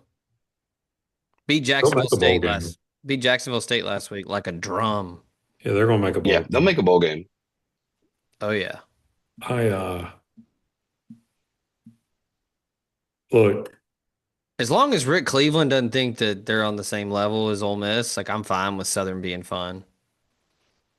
Beat They'll Jacksonville make a bowl State game. last beat Jacksonville State last week like a drum. Yeah, they're gonna make a bowl Yeah, they'll game. make a bowl game. Oh yeah. I look, As long as Rick Cleveland doesn't think that they're on the same level as Ole Miss, like I'm fine with Southern being fun.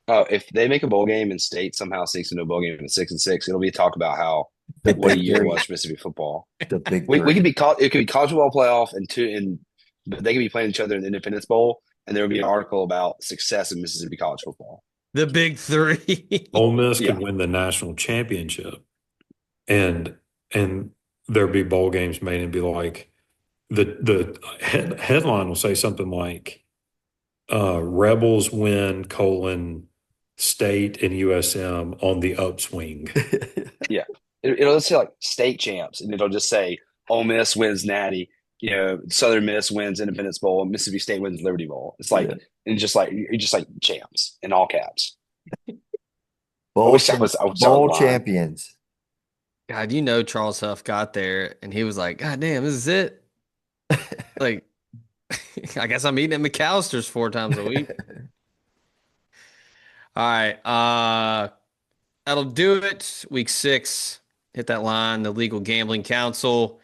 If they make a bowl game and State somehow sneaks into a bowl game at 6-6, it'll be talk about how The what a big year it three. was for Mississippi football. The big We three. could be called. It could be college football playoff and but they could be playing each other in the Independence Bowl, and there would be an article about success in Mississippi college football. The big three. Ole Miss Yeah. could win the national championship, and there'd be bowl games made and be like the headline will say something like Rebels win State and USM on the upswing. It'll say like state champs, and it'll just say Ole Miss wins Natty. Southern Miss wins Independence Bowl, and Mississippi State wins Liberty Bowl. It's like Yeah. and just like you're just like champs in all caps. Bowl, wish that was- I wish that bowl was lying. champions. God, Charles Huff got there and he was like, God damn, this is it. Like, I guess I'm eating at McAllister's 4 times a week. All right. That'll do it. Week 6. Hit that line. The Legal Gambling Counsel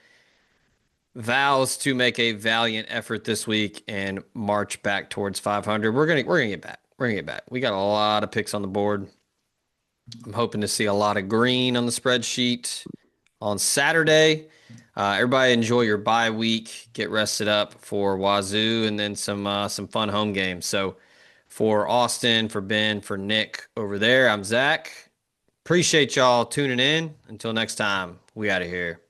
vows to make a valiant effort this week and march back towards 500. We're gonna get back. We're gonna get back. We got a lot of picks on the board. I'm hoping to see a lot of green on the spreadsheet on Saturday. Everybody enjoy your bye week. Get rested up for Wazoo and then some fun home games. So for Austin, for Ben, for Nick over there, I'm Zach. Appreciate y'all tuning in. Until next time, we out of here.